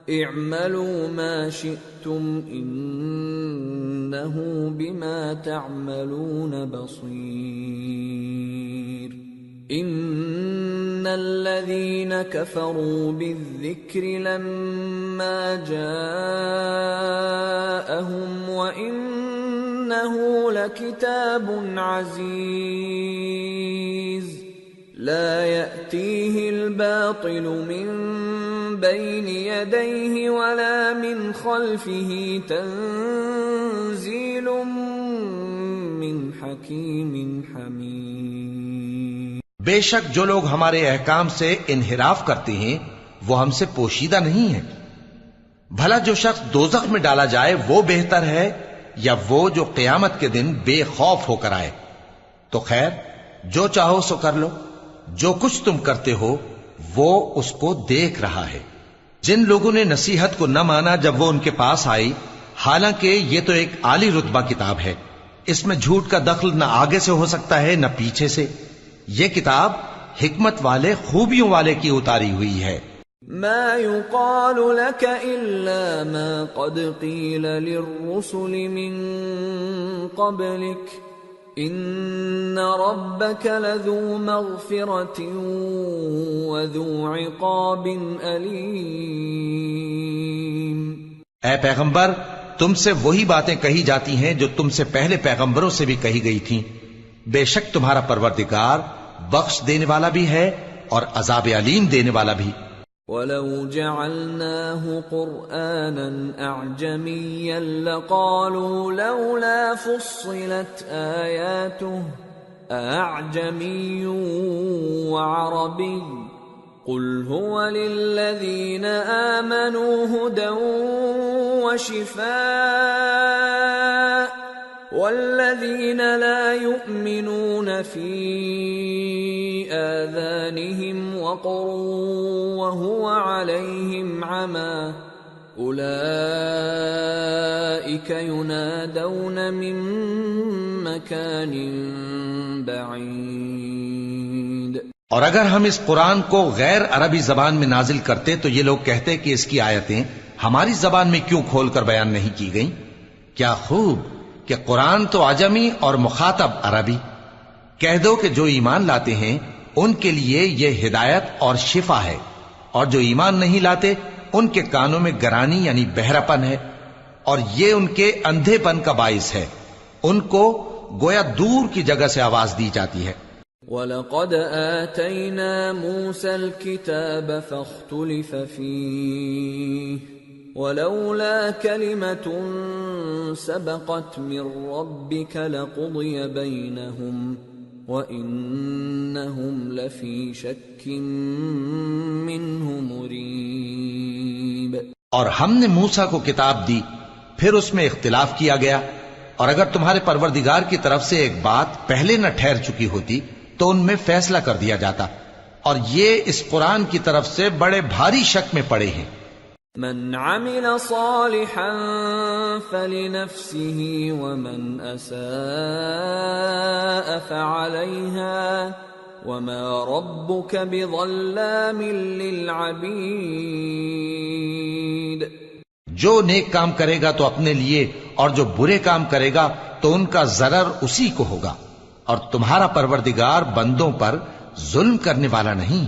اعملوا ما شئتم انه بما تعملون بصير ان الذين كفروا بالذكر لما جاءهم وانه لكتاب عزيز لا يأتيه الباطل من بين يديه ولا من خلفه تنزيل من حكيم حميد۔ بے شک جو لوگ ہمارے احکام سے انحراف کرتے ہیں وہ ہم سے پوشیدہ نہیں ہیں۔ بھلا جو شخص دوزخ میں ڈالا جائے وہ بہتر ہے یا وہ جو قیامت کے دن بے خوف ہو کر آئے؟ تو خیر جو چاہو سو کر لو، جو کچھ تم کرتے ہو وہ اس کو دیکھ رہا ہے۔ جن لوگوں نے نصیحت کو نہ مانا جب وہ ان کے پاس آئی، حالانکہ یہ تو ایک عالی رتبہ کتاب ہے، اس میں جھوٹ کا دخل نہ آگے سے ہو سکتا ہے نہ پیچھے سے۔ یہ کتاب حکمت والے خوبیوں والے کی اتاری ہوئی ہے۔ ما يقال لك إلا ما قد قيل للرسل من قبلك ان ربك لذو مغفرة وذو عقاب أليم۔ اے پیغمبر، تم سے وہی باتیں کہی جاتی ہیں جو تم سے پہلے پیغمبروں سے بھی کہی گئی تھیں، بے شک تمہارا پروردگار بخش دینے والا بھی ہے اور عذاب علیم دینے والا بھی۔ وَلَوْ جَعَلْنَاهُ قُرْآنًا أَعْجَمِيًّا لَقَالُوا لَوْلَا فُصِّلَتْ آيَاتُهُ أَأَعْجَمِيٌّ وَعَرَبِيٌّ قُلْ هُوَ لِلَّذِينَ آمَنُوا هُدًى وَشِفَاءٌ وَالَّذِينَ لَا يُؤْمِنُونَ فِي آذَانِهِمْ وَقْرٌ وَهُوَ عَلَيْهِمْ عَمًى أُولَئِكَ يُنَادَوْنَ مِن مَّكَانٍ بَعِيدٍ۔ اور اگر ہم اس قرآن کو غیر عربی زبان میں نازل کرتے تو یہ لوگ کہتے کہ اس کی آیتیں ہماری زبان میں کیوں کھول کر بیان نہیں کی گئی؟ کیا خوب کہ قرآن تو عجمی اور مخاطب عربی. کہہ دو کہ جو ایمان لاتے ہیں ان کے لیے یہ ہدایت اور شفا ہے، اور جو ایمان نہیں لاتے ان کے کانوں میں گرانی یعنی بہراپن ہے، اور یہ ان کے اندھے پن کا باعث ہے. ان کو گویا دور کی جگہ سے آواز دی جاتی ہے. وَلَقَدْ آتَيْنَا مُوسَى الْكِتَابَ فَاخْتُلِفَ فِيهِ وَلَوْلَا كَلِمَةٌ سَبَقَتْ مِنْ رَبِّكَ لَقُضِيَ بَيْنَهُمْ وَإِنَّهُمْ لَفِي شَكٍّ مِّنْهُ مُرِيبٍ. اور ہم نے موسیٰ کو کتاب دی، پھر اس میں اختلاف کیا گیا، اور اگر تمہارے پروردگار کی طرف سے ایک بات پہلے نہ ٹھہر چکی ہوتی تو ان میں فیصلہ کر دیا جاتا، اور یہ اس قرآن کی طرف سے بڑے بھاری شک میں پڑے ہیں. من عمل صالحا فلنفسه ومن اساء فعليها وما ربك بظلام للعبید. جو نیک کام کرے گا تو اپنے لیے، اور جو برے کام کرے گا تو ان کا ضرر اسی کو ہوگا، اور تمہارا پروردگار بندوں پر ظلم کرنے والا نہیں.